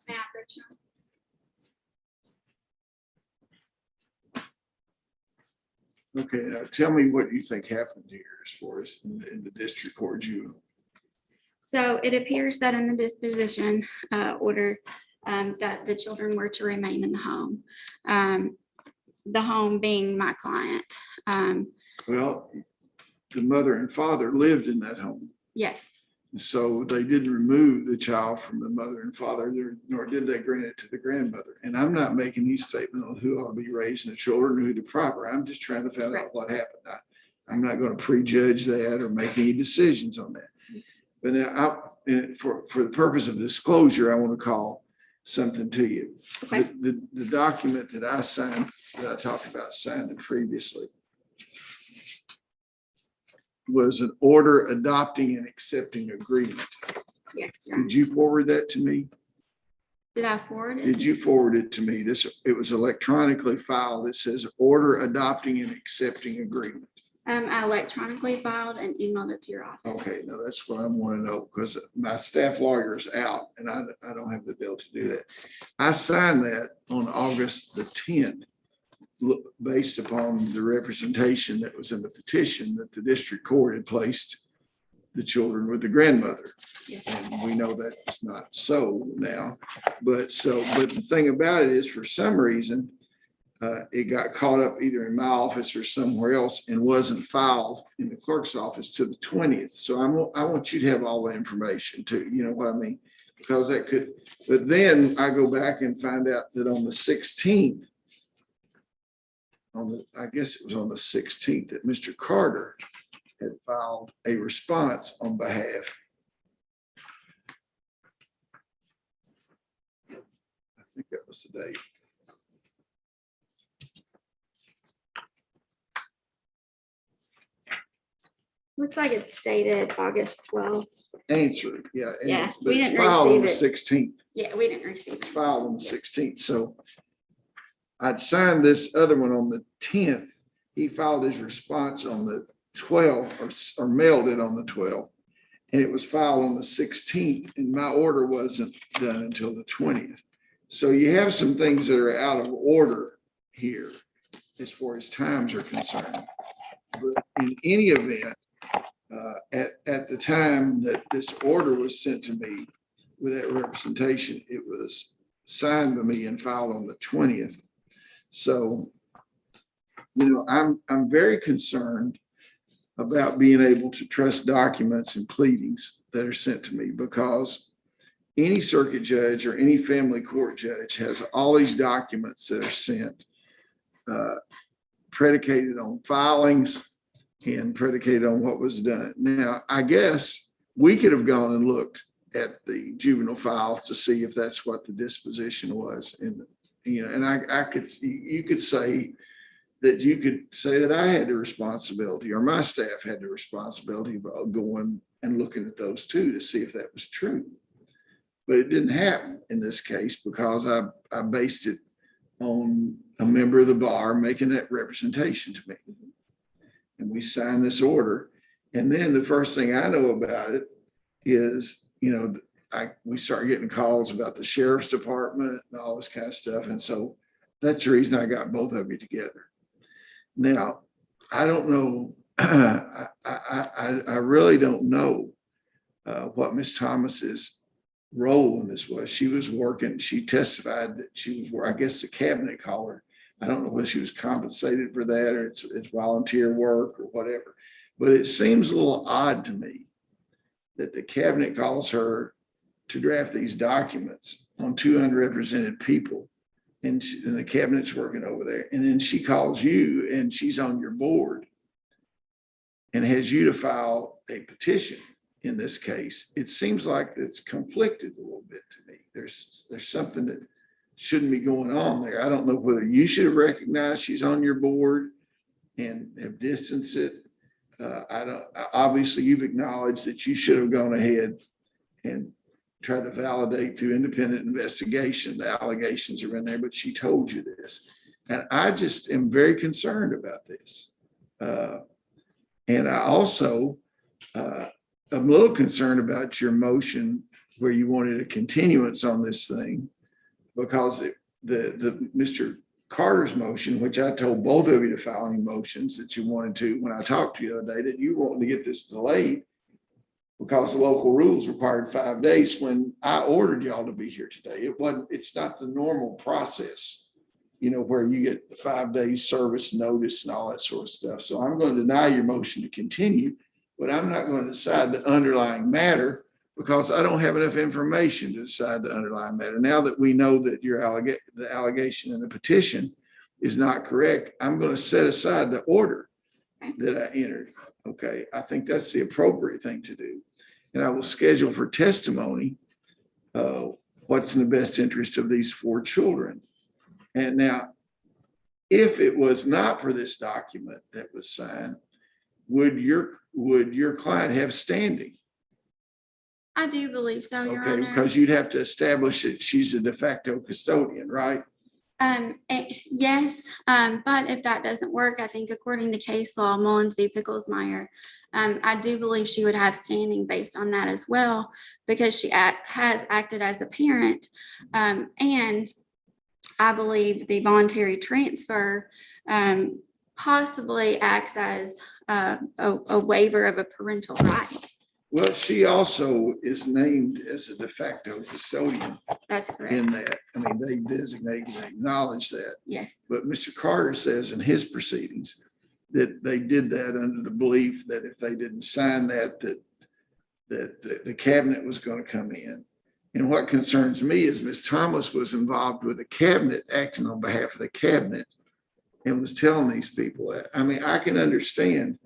May I approach now? Okay, now tell me what you think happened here as far as in the district court juvenile. So it appears that in the disposition order, that the children were to remain in the home. The home being my client. Well, the mother and father lived in that home. Yes, So they didn't remove the child from the mother and father, nor did they grant it to the grandmother. And I'm not making any statement on who ought to be raising the children, who to proper. I'm just trying to find out what happened. I'm not going to prejudge that or make any decisions on that. But now, for the purpose of disclosure, I want to call something to you. Okay. The document that I signed, that I talked about signing previously, was an order adopting and accepting agreement. yes. Your Honor. Did you forward that to me? Did I forward it? Did you forward it to me? It was electronically filed. It says order adopting and accepting agreement. I electronically filed and emailed it to your office. Okay, now that's what I want to know, because my staff lawyer is out and I don't have the ability to do that. I signed that on August the 10th, based upon the representation that was in the petition that the district court had placed the children with the grandmother. Yes. And we know that's not so now, but the thing about it is, for some reason, it got caught up either in my office or somewhere else and wasn't filed in the clerk's office to the 20th. So I want you to have all the information too, you know what I mean? Because that could, but then I go back and find out that on the 16th, I guess it was on the 16th, that Mr. Carter had filed a response on behalf. I think that was the date. Looks like it's dated August 12th. Answer, yeah. Yeah, but we it's didn't filed on the receive 16th. Yeah, we didn't receive it. Filed on the 16th. So I'd signed this other one on the 10th. He filed his response on the 12th or mailed it on the 12th. And it was filed on the 16th, and my order wasn't done until the 20th. So you have some things that are out of order here as far as times are concerned. But in any event, at the time that this order was sent to me with that representation, it was signed by me and filed on the 20th. So, you know, I'm very concerned about being able to trust documents and pleadings that are sent to me, because any circuit judge or any family court judge has all these documents that are sent predicated on filings and predicated on what was done. Now, I guess we could have gone and looked at the juvenile files to see if that's what the disposition was. And, you know, and you could say that I had the responsibility, or my staff had the responsibility of going and looking at those too to see if that was true. But it didn't happen in this case, because I based it on a member of the bar making that representation to me. And we signed this order. And then the first thing I know about it is, you know, we start getting calls about the sheriff's department and all this kind of stuff. And so That's the reason I got both of you together. Now, I don't know, I really don't know what Ms. Thomas's role in this was. She was working, she testified that she was, I guess, the cabinet caller. I don't know whether she was compensated for that or it's volunteer work or whatever. But it seems a little odd to me that the cabinet calls her to draft these documents on two unrepresented people. And the cabinet's working over there. And then she calls you and she's on your board and has you to file a petition in this case. It seems like it's conflicted a little bit to me. There's something that shouldn't be going on there. I don't know whether you should have recognized she's on your board and have distanced it. Obviously you've acknowledged that you should have gone ahead and tried to validate through independent investigation the allegations are in there, but she told you this. And I just am very concerned about this. And I also I'm a little concerned about your motion where you wanted a continuance on this thing because the Mr. Carter's motion, which I told both of you to file any motions that you wanted to when I talked to you the other day, that you wanted to get this delayed because the local rules required 5 days when I ordered y'all to be here today. It's not the normal process, where you get the 5 days service notice and all that sort of stuff. So I'm going to deny your motion to continue, but I'm not going to decide the underlying matter because I don't have enough information to decide the underlying matter. Now that we know that the allegation in the petition is not correct, I'm going to set aside the order that I entered. Okay, I think that's the appropriate thing to do. And I will schedule for testimony what's in the best interest of these 4 children. And now, if it was not for this document that was signed, would your client have standing? I do believe so, Your Okay, Honor. because you'd have to establish that she's a de facto custodian, right? Yes, but if that doesn't work, I think according to case law, Mullins v. Picklesmeyer, I do believe she would have standing based on that as well, because she has acted as a parent. And I believe the voluntary transfer possibly acts as a waiver of a parental right. Well, she also is named as a de facto custodian That's correct. in that. I mean, they designate and acknowledge that. Yes. But Mr. Carter says in his proceedings that they did that under the belief that if they didn't sign that the cabinet was going to come in. And what concerns me is Ms. Thomas was involved with the cabinet, acting on behalf of the cabinet, and was telling these people that. I mean, I can understand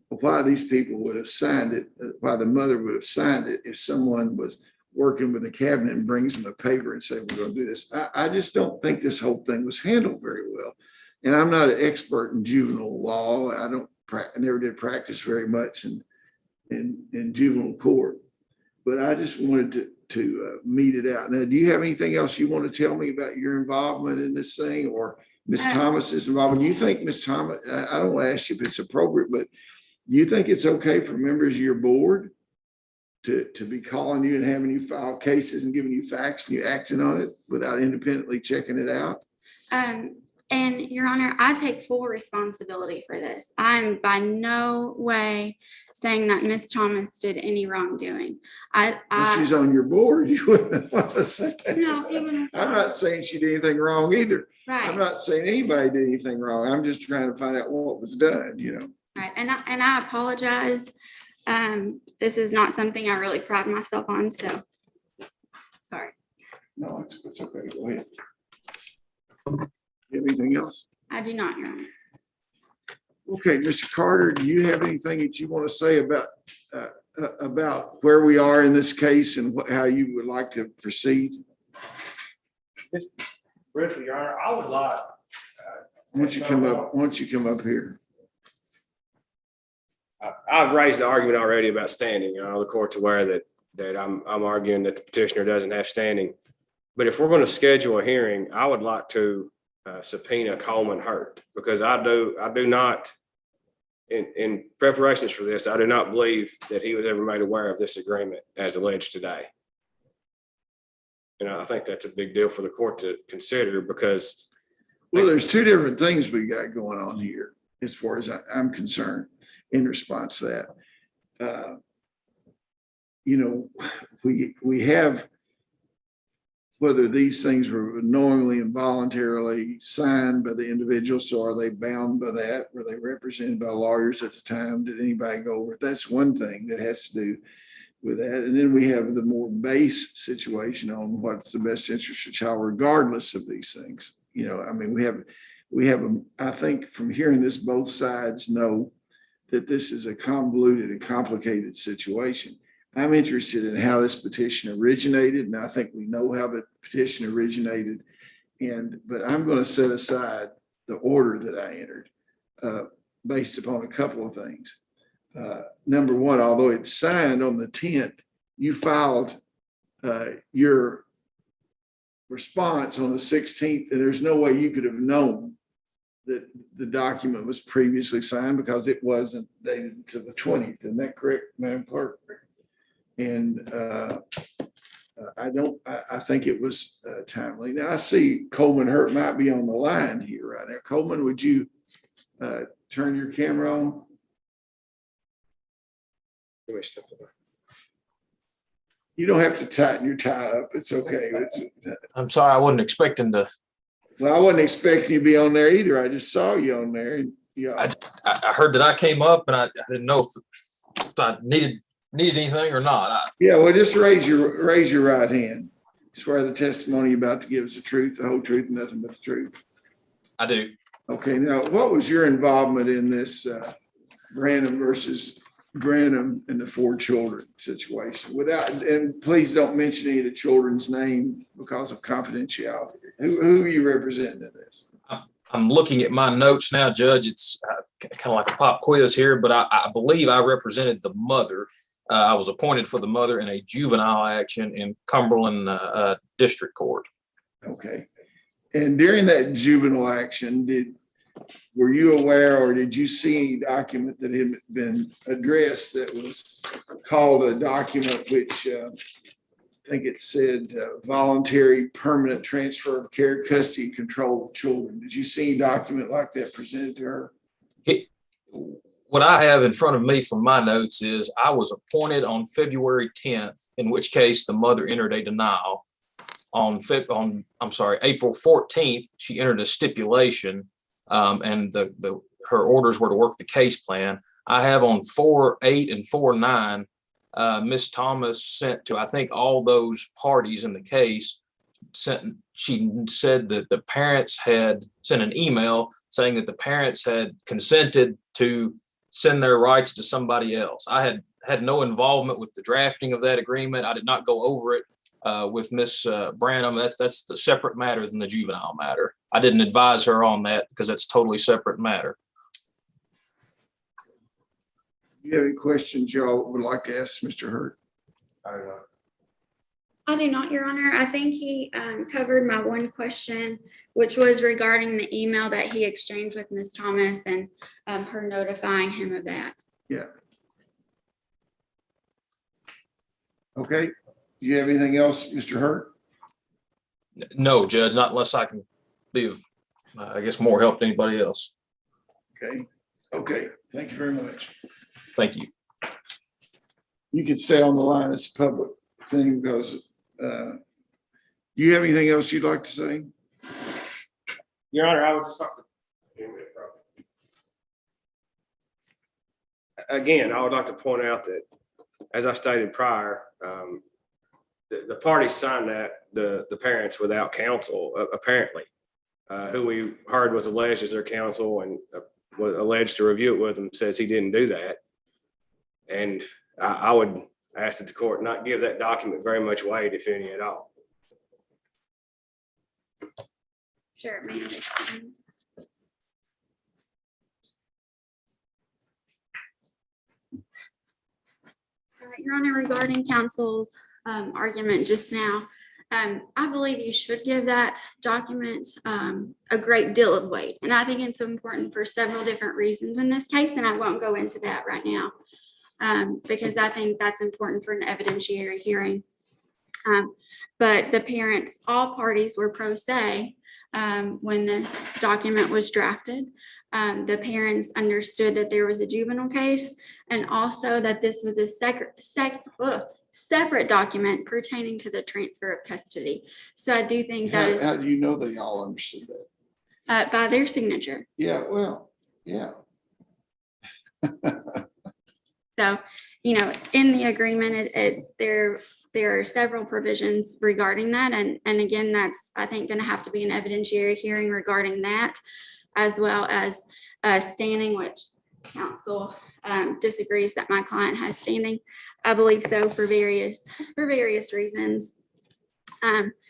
why these people would have signed it, why the mother would have signed it if someone was working with the cabinet and brings them a paper and say, we're going to do this. I just don't think this whole thing was handled very well. And I'm not an expert in juvenile law. I never did practice very much in juvenile court, but I just wanted to meet it out. Now, do you have anything else you want to tell me about your involvement in this thing or Ms. Thomas's involvement? Do you think Ms. Thomas, I don't want to ask you if it's appropriate, but do you think it's okay for members of your board to be calling you and having you file cases and giving you facts and you acting on it without independently checking it out? And Your Honor, I take full responsibility for this. I'm by no way saying that Ms. Thomas did any wrongdoing. She's on your board. You wouldn't want to say that. No, even I'm not saying she did anything wrong either. right. I'm not saying anybody did anything wrong. I'm just trying to find out what was done, Right. And I apologize. This is not something I really pride myself on. So sorry. No, it's okay. Go ahead. You have anything else? I do not, Your Honor. Okay, Mr. Carter, do you have anything that you want to say about where we are in this case and how you would like to proceed? Just briefly, Your Honor, I would like. Why don't you come up here? I've raised the argument already about standing. The court's aware that I'm arguing that the petitioner doesn't have standing. But if we're going to schedule a hearing, I would like to subpoena Coleman Hurt, because I do not, in preparations for this, I do not believe that he was ever made aware of this agreement as alleged today. And I think that's a big deal for the court to consider, because Well, there's two different things we got going on here, as far as I'm concerned, in response to that. You know, we have, whether these things were knowingly and voluntarily signed by the individual, so are they bound by that? Were they represented by lawyers at the time? Did anybody go over it? That's one thing that has to do with that. And then we have the more base situation on what's the best interest of the child, regardless of these things. You know, I mean, we have, I think from hearing this, both sides know that this is a convoluted and complicated situation. I'm interested in how this petition originated, and I think we know how the petition originated. But I'm going to set aside the order that I entered based upon a couple of things. Number one, although it's signed on the 10th, you filed your response on the 16th, and there's no way you could have known that the document was previously signed because it wasn't dated to the 20th. Isn't that correct, Madam Clerk? And I think it was timely. Now I see Coleman Hurt might be on the line here right now. Coleman, would you turn your camera on? You don't have to tighten your tie up. It's okay. I'm sorry, I wasn't expecting to. Well, I wasn't expecting you to be on there either. I just saw you on there. And, yeah. I heard that I came up and I didn't know if I needed anything or not. Yeah, well, just raise your right hand. Swear the testimony you're about to give is the truth, the whole truth, and nothing but the truth. I do. Okay, now what was your involvement in this Branham versus Branham and the 4 children situation? And please don't mention any of the children's name because of confidentiality. Who are you representing in this? I'm looking at my notes now, Judge. It's kind of like a pop quiz here, but I believe I represented the mother. I was appointed for the mother in a juvenile action in Cumberland District Court. Okay. And during that juvenile action, were you aware or did you see any document that had been addressed that was called a document which I think it said voluntary permanent transfer of care, custody, and control of children? Did you see a document like that presented to her? What I have in front of me from my notes is I was appointed on February 10th, in which case the mother entered a denial. On April 14th, she entered a stipulation, and her orders were to work the case plan. I have on 4/8 and 4/9, Ms. Thomas sent to, I think, all those parties in the case, she said that the parents had sent an email saying that the parents had consented to send their rights to somebody else. I had no involvement with the drafting of that agreement. I did not go over it with Miss Branham. That's the separate matter than the juvenile matter. I didn't advise her on that because that's totally separate matter. Do you have any questions y'all would like to ask Mr. Hurt? I do not, Your Honor. I think he covered my one question, which was regarding the email that he exchanged with Ms. Thomas and her notifying him of that. Yeah. Okay. Do you have anything else, Mr. Hurt? No, Judge, not unless I can be of, I guess, more help to anybody else. Okay. Okay. Thank you very much. Thank you. You can stay on the line. It's a public thing because do you have anything else you'd like to say? Your Honor, I would just like to. Again, I would like to point out that, as I stated prior, the parties signed that, the parents without counsel, apparently, who we heard was alleged as their counsel and was alleged to review it with them, says he didn't do that. And I would ask that the court not give that document very much weight, if any at all. Sure, may I respond? Your Honor, regarding counsel's argument just now, I believe you should give that document a great deal of weight. And I think it's important for several different reasons in this case, and I won't go into that right now because I think that's important for an evidentiary hearing. But the parents, all parties were pro se when this document was drafted. The parents understood that there was a juvenile case and also that this was a separate document pertaining to the transfer of custody. So I do think that is How do you know they all understood that? by their signature. Yeah, well, yeah. So, you know, in the agreement, there are several provisions regarding that. And again, that's, I think, going to have to be an evidentiary hearing regarding that, as well as standing, which counsel disagrees that my client has standing. I believe so for various reasons.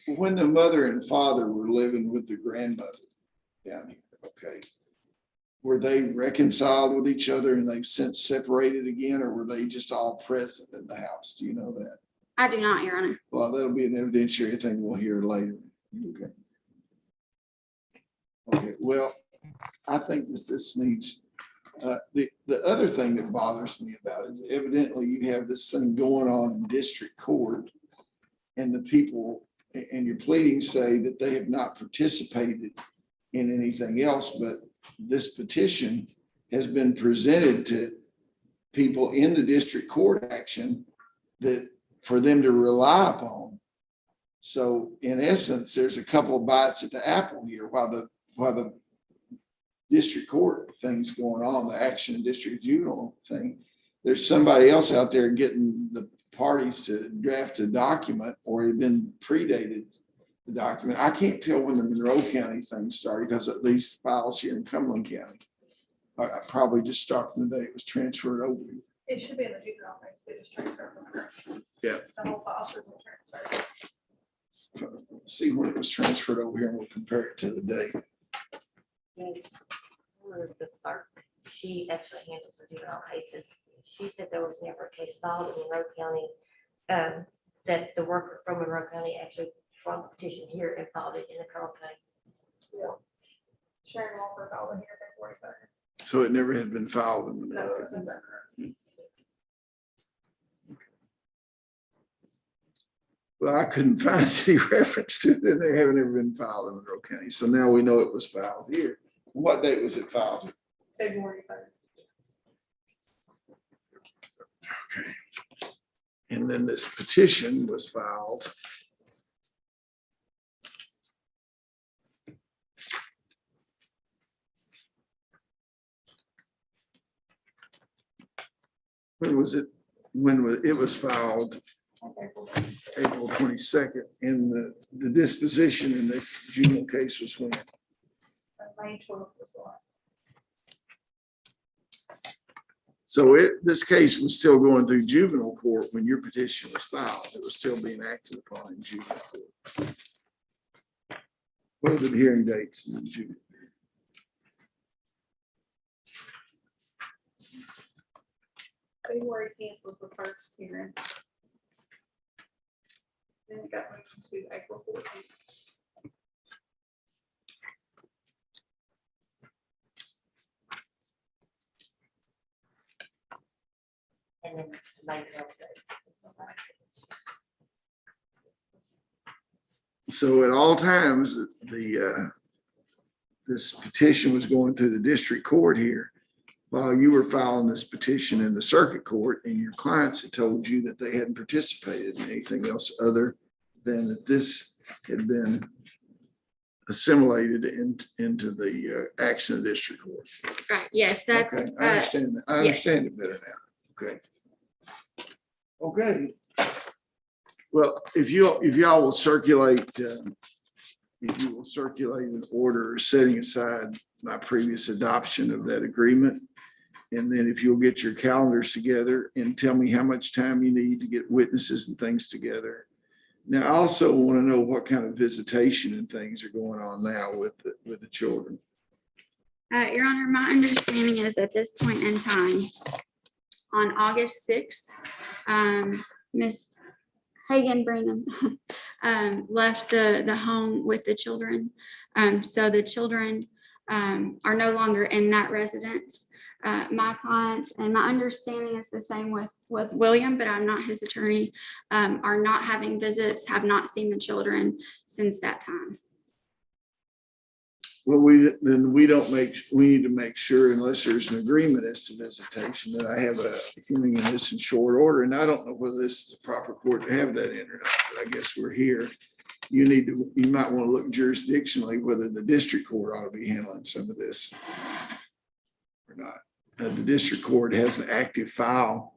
When the mother and father were living with the grandmother down here, okay, were they reconciled with each other and they've since separated again, or were they just all present in the house? Do you know that? I do not, Your Honor. Well, that'll be an evidentiary thing we'll hear later. Okay. Okay, well, I think this needs, the other thing that bothers me about it is evidently you have this thing going on in district court, and the people and your pleadings say that they have not participated in anything else, but this petition has been presented to people in the district court action that for them to rely upon. So in essence, there's a couple of bites at the apple here while the district court thing's going on, the action and district juvenile thing. There's somebody else out there getting the parties to draft a document, or it had been predated the document. I can't tell when the Monroe County thing started because at least files here in Cumberland County. I probably just start from the day it was transferred over. It should be in the juvenile case. They just transfer from her. Yeah. The whole file should be transferred. See when it was transferred over here and we'll compare it to the date. The clerk, she actually handles the juvenile cases. She said there was never a case filed in Monroe County, that the worker from Monroe County actually filed the petition here and filed it in the Carroll County. Yeah. Sharon Walker filed in here February 3rd. So it never had been filed in No, Monroe. it's in there. Well, I couldn't find any reference to it, and they haven't ever been filed in Monroe County. So now we know it was filed here. What date was it filed? February 3rd. Okay. And then this petition was filed. When was it? It was filed? April 22nd, and the disposition in this juvenile case was when? May 12th was the last. So this case was still going through juvenile court when your petition was filed. It was still being acted upon in juvenile court. What are the hearing dates in juvenile? February 10th was the first hearing. Then it got moved to April 14th. And then May 12th. So at all times, this petition was going through the district court here while you were filing this petition in the circuit court, and your clients had told you that they hadn't participated in anything else other than that this had been assimilated into the action of district court. Right, yes, that's. Okay, I understand that. I understand it better now. Okay. Okay. Well, if y'all will circulate, if you will circulate an order setting aside my previous adoption of that agreement, and then if you'll get your calendars together and tell me how much time you need to get witnesses and things together. Now, I also want to know what kind of visitation and things are going on now with the children. Your Honor, my understanding is at this point in time, on August 6th, Ms. Hagan Branham left the home with the children. So the children are no longer in that residence. My clients, and my understanding is the same with with William, but I'm not his attorney, are not having visits, have not seen the children since that time. Well, we need to make sure, unless there's an agreement as to visitation, that I have a hearing in this in short order. And I don't know whether this is the proper court to have that in or not, but I guess we're here. You might want to look jurisdictionally whether the district court ought to be handling some of this or not. The district court has an active file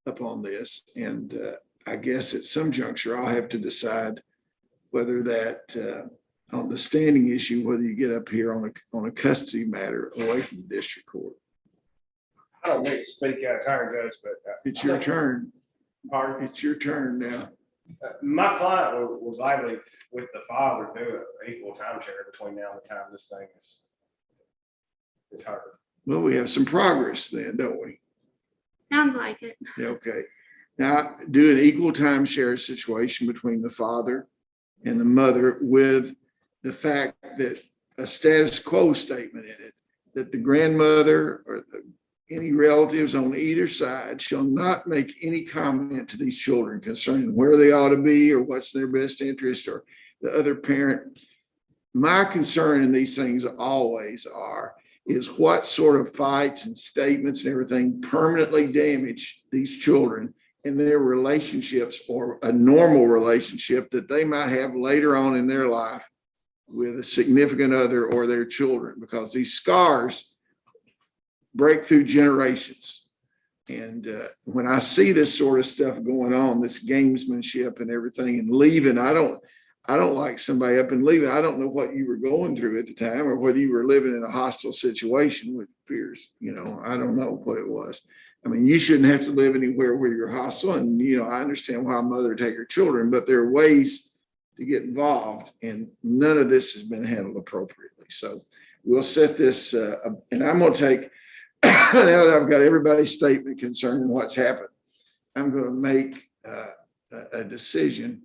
upon this, and I guess at some juncture, I'll have to decide whether that, on the standing issue, whether you get up here on a custody matter away from the district court. I don't mean to speak out of turn, Judge, but. It's your turn. Pardon? It's your turn now. My client was likely with the father do an equal time share between now and the time this thing is heard. Well, we have some progress then, don't we? Sounds like it. Yeah, okay. Now, do an equal time share situation between the father and the mother with the fact that a status quo statement in it, that the grandmother or any relatives on either side shall not make any comment to these children concerning where they ought to be or what's in their best interest or the other parent. My concern in these things always is what sort of fights and statements and everything permanently damage these children and their relationships or a normal relationship that they might have later on in their life with a significant other or their children, because these scars break through generations. And when I see this sort of stuff going on, this gamesmanship and everything and leaving, I don't like somebody up and leaving. I don't know what you were going through at the time or whether you were living in a hostile situation with peers. I don't know what it was. I mean, you shouldn't have to live anywhere where you're hostile. And, I understand why a mother would take her children, but there are ways to get involved, and none of this has been handled appropriately. So we'll set this, and I'm going to take, now that I've got everybody's statement concerning what's happened, I'm going to make a decision.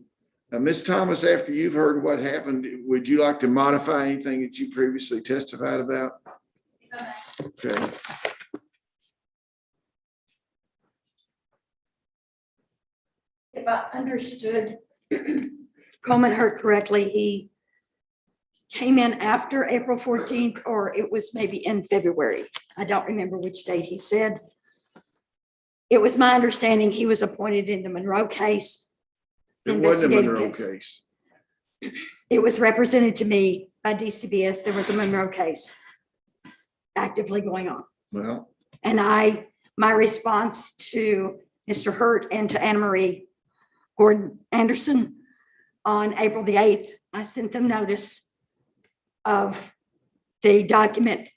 Ms. Thomas, after you've heard what happened, would you like to modify anything that you previously testified about? Okay. If I understood Coleman Hurt correctly, he came in after April 14th, or it was maybe in February. I don't remember which date he said. It was my understanding he was appointed in the Monroe case. It wasn't a Monroe investigative case. It was represented to me by DCBS. There was a Monroe case actively going on. Well, And my response to Mr. Hurt and to Anna Marie Gordon Anderson on April the 8th, I sent them notice of the document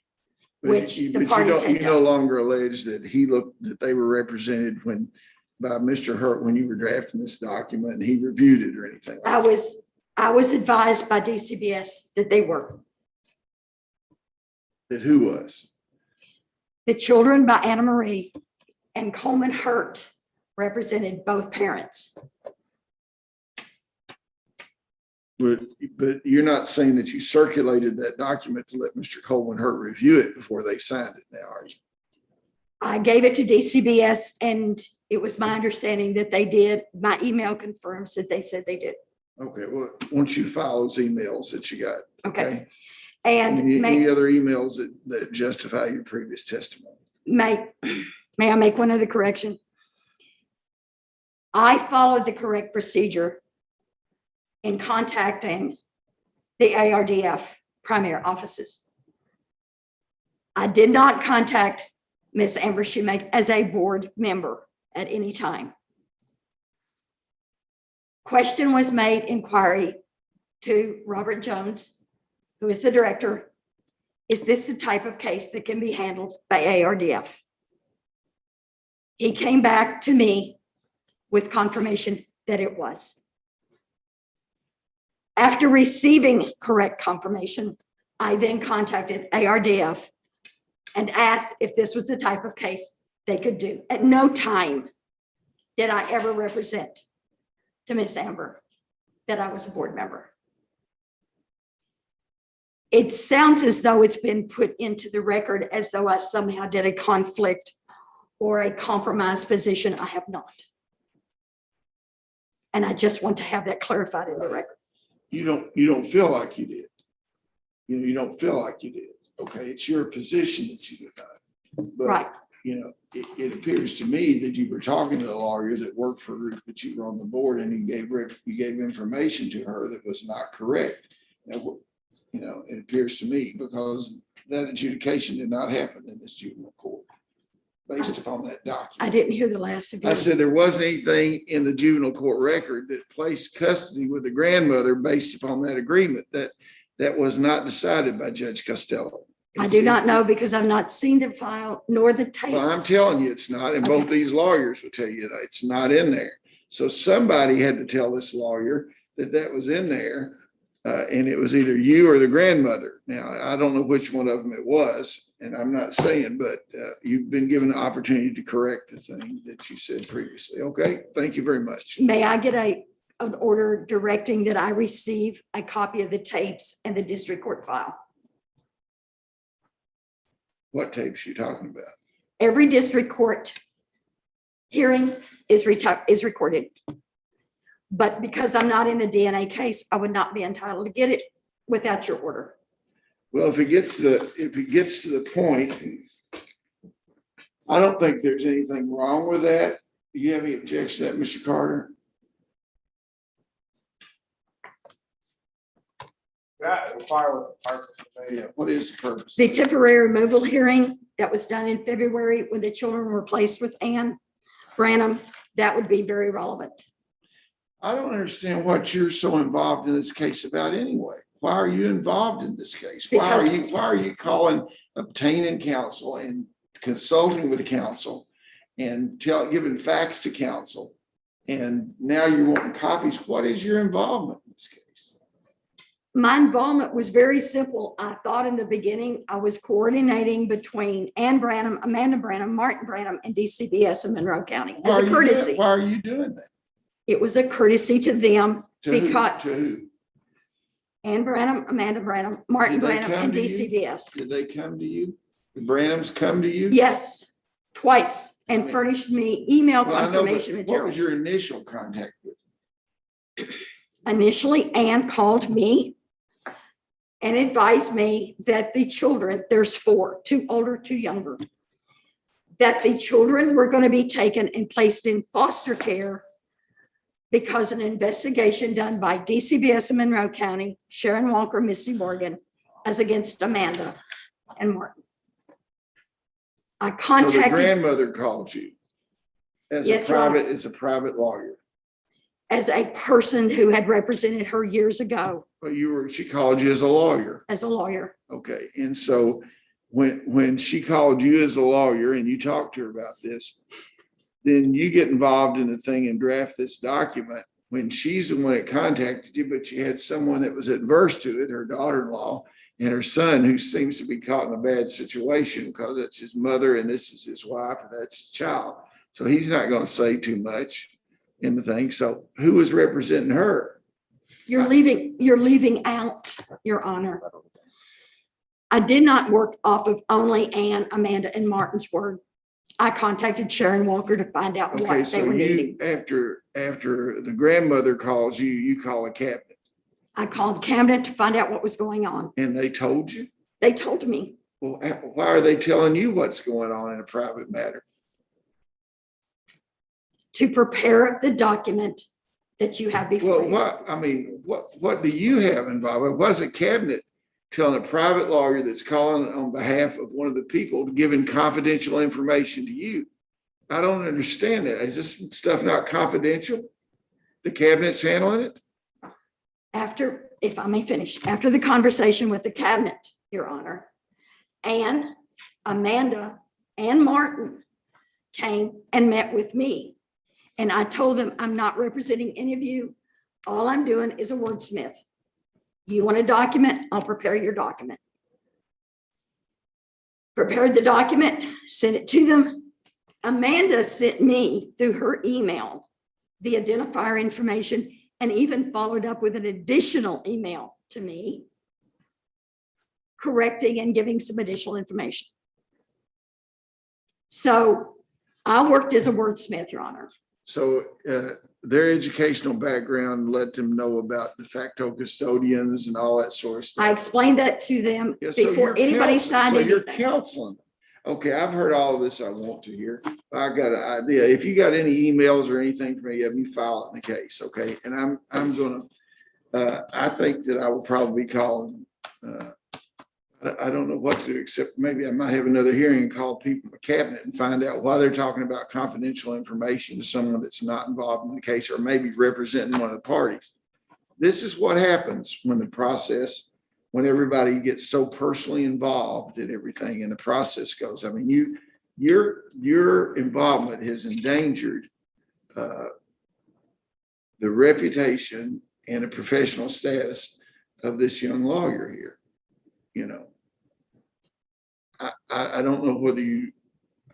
which the parties had you no done. longer allege that that they were represented by Mr. Hurt when you were drafting this document and he reviewed it or anything like that. I was advised by DCBS that they were. That who was? The children by Anna Marie and Coleman Hurt represented both parents. But you're not saying that you circulated that document to let Mr. Coleman Hurt review it before they signed it now, are you? I gave it to DCBS and it was my understanding that they did. My email confirms that they said they did. Okay, well, once you file those emails that you got. Okay. And Any other emails that justify your previous testimony? may I make one other correction? I followed the correct procedure in contacting the ARDF primary offices. I did not contact Ms. Amber Shoemake as a board member at any time. Question was made, inquiry to Robert Jones, who is the director. Is this the type of case that can be handled by ARDF? He came back to me with confirmation that it was. After receiving correct confirmation, I then contacted ARDF and asked if this was the type of case they could do. At no time did I ever represent to Ms. Amber that I was a board member. It sounds as though it's been put into the record as though I somehow did a conflict or a compromised position. I have not. And I just want to have that clarified in the record. You don't feel like you did. You don't feel like you did. Okay, it's your position that you did not. But, Right. It appears to me that you were talking to a lawyer that worked for a group that you were on the board, and you gave information to her that was not correct. Now, it appears to me because that adjudication did not happen in this juvenile court based upon that document. I didn't hear the last of you. I said there wasn't anything in the juvenile court record that placed custody with the grandmother based upon that agreement. That was not decided by Judge Costello. I do not know because I've not seen the file nor the tapes. Well, I'm telling you, it's not, and both these lawyers will tell you that it's not in there. So somebody had to tell this lawyer that was in there, and it was either you or the grandmother. Now, I don't know which one of them it was, and I'm not saying, but you've been given the opportunity to correct the thing that you said previously. Okay, thank you very much. May I get an order directing that I receive a copy of the tapes and the district court file? What tapes you talking about? Every district court hearing is recorded. But because I'm not in the DNA case, I would not be entitled to get it without your order. Well, if it gets to the point, I don't think there's anything wrong with that. Do you have any objection to that, Mr. Carter? Yeah, what is the purpose? The temporary removal hearing that was done in February when the children were placed with Ann Branham, that would be very relevant. I don't understand what you're so involved in this case about anyway. Why are you involved in this case? Why are you calling, obtaining counsel and consulting with counsel and giving facts to counsel? And now you're wanting copies. What is your involvement in this case? My involvement was very simple. I thought in the beginning I was coordinating between Ann Branham, Amanda Branham, Martin Branham, and DCBS in Monroe County as a courtesy. Why are you doing that? It was a courtesy to them because To who? Ann Branham, Amanda Branham, Martin Did they Branham, come and to you? DCBS. Did they come to you? The Branhams come to you? Yes, twice, and furnished me email Well, I know, but confirmation what material. was your initial contact with them? Initially, Ann called me and advised me that the children, there's 4, 2 older, 2 younger, that the children were going to be taken and placed in foster care because an investigation done by DCBS in Monroe County, Sharon Walker, Misty Morgan, as against Amanda and Martin. I So the contacted grandmother called you as Yes, Your Honor. as a private lawyer. as a person who had represented her years ago But she called you as a lawyer. as a lawyer. Okay. And so when she called you as a lawyer and you talked to her about this, then you get involved in the thing and draft this document when she's the one that contacted you, but you had someone that was adverse to it, her daughter-in-law and her son, who seems to be caught in a bad situation because that's his mother and this is his wife and that's his child. So he's not going to say too much in the thing. So who is representing her? You're leaving out, Your Honor. I did not work off of only Ann, Amanda, and Martin's word. I contacted Sharon Walker to find out Okay, what they so were needing. after the grandmother calls you, you call a cabinet I called cabinet to find out what was going on. and they told you? They told me Well, why are they telling you what's going on in a private matter? to prepare the document that you have before Well, you. what do you have involved? It wasn't cabinet telling a private lawyer that's calling on behalf of one of the people giving confidential information to you. I don't understand that. Is this stuff not confidential? The cabinet's handling it? After, if I may finish, after the conversation with the cabinet, Your Honor, Ann, Amanda, and Martin came and met with me. And I told them, I'm not representing any of you. All I'm doing is a wordsmith. You want a document? I'll prepare your document. Prepared the document, sent it to them. Amanda sent me through her email the identifier information and even followed up with an additional email to me, correcting and giving some additional information. So I worked as a wordsmith, Your Honor. So their educational background let them know about de facto custodians and all that sort of stuff. I explained that to them Yeah, so before you're anybody counseling- signed so you're anything. counseling. Okay, I've heard all of this I want to hear. I got an idea. If you got any emails or anything for me, have me file it in the case, okay? And I'm gonna, I think that I will probably be calling, I don't know what to do, except maybe I might have another hearing and call people in the cabinet and find out why they're talking about confidential information to someone that's not involved in the case or maybe representing one of the parties. This is what happens when the process, when everybody gets so personally involved in everything and the process goes. I mean, your involvement has endangered the reputation and the professional status of this young lawyer here. You know, I don't know whether you,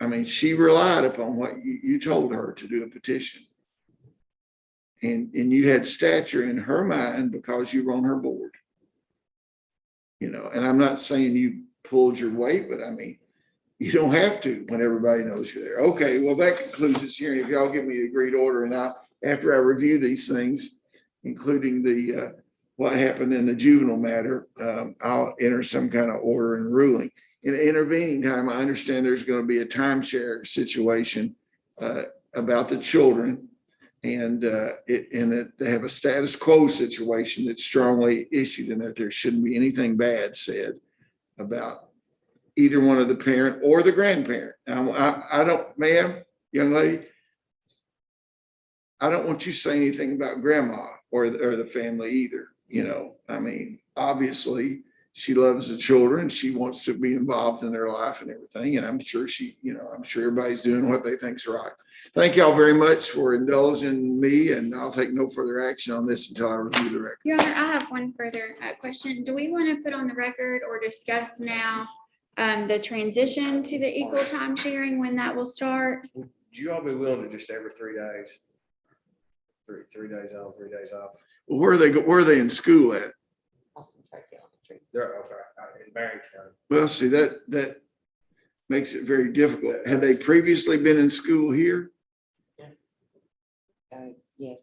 I mean, she relied upon what you told her to do a petition. And you had stature in her mind because you were on her board. You know, and I'm not saying you pulled your weight, but I mean, you don't have to when everybody knows you're there. Okay, well, that concludes this hearing. If y'all give me an agreed order, and after I review these things, including the what happened in the juvenile matter, I'll enter some kind of order and ruling. In the intervening time, I understand there's going to be a timeshare situation about the children, and they have a status quo situation that's strongly issued, and that there shouldn't be anything bad said about either one of the parent or the grandparent. I don't, ma'am, young lady, I don't want you to say anything about grandma or the family either. You know, I mean, obviously she loves the children. She wants to be involved in their life and everything. And I'm sure I'm sure everybody's doing what they think's right. Thank y'all very much for indulging me, and I'll take no further action on this until I review the record. Your Honor, I have one further question. Do we want to put on the record or discuss now the transition to the equal time sharing, when that will start? Would you all be willing to just every 3 days? Three days on, 3 days off? Well, where are they in school at? They're okay, in Barron County. Well, see, that makes it very difficult. Had they previously been in school here? Yes.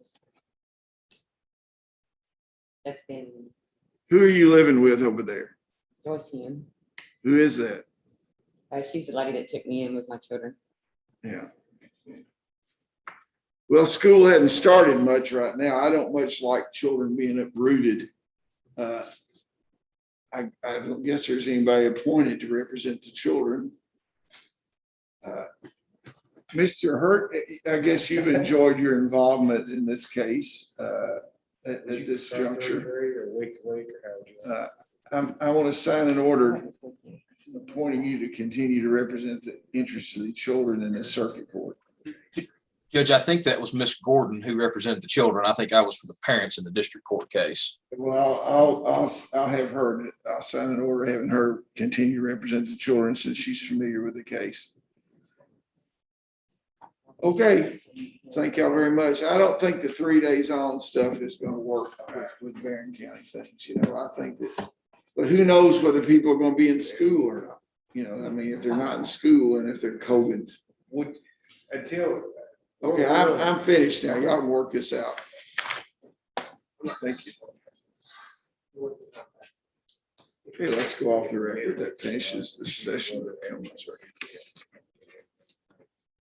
That's been Who are you living with over there? Joyce Hume. Who is that? She's the lady that took me in with my children. Yeah. Well, school hadn't started much right now. I don't much like children being uprooted. I don't guess there's anybody appointed to represent the children. Mr. Hurt, I guess you've enjoyed your involvement in this case at this juncture. Or week to week, or how would you? I want to sign an order appointing you to continue to represent the interests of the children in this circuit court. Judge, I think that was Miss Gordon who represented the children. I think I was for the parents in the district court case. Well, I'll have her, I'll sign an order having her continue to represent the children since she's familiar with the case. Okay, thank y'all very much. I don't think the 3 days on stuff is going to work with Barron County things. You know, I think that, but who knows whether people are going to be in school or not. You know, I mean, if they're not in school and if they're COVID. Okay, I'm finished now. Y'all can work this out. Thank you. Okay, let's go off the record. That finishes the session of the Cumberland Circuit.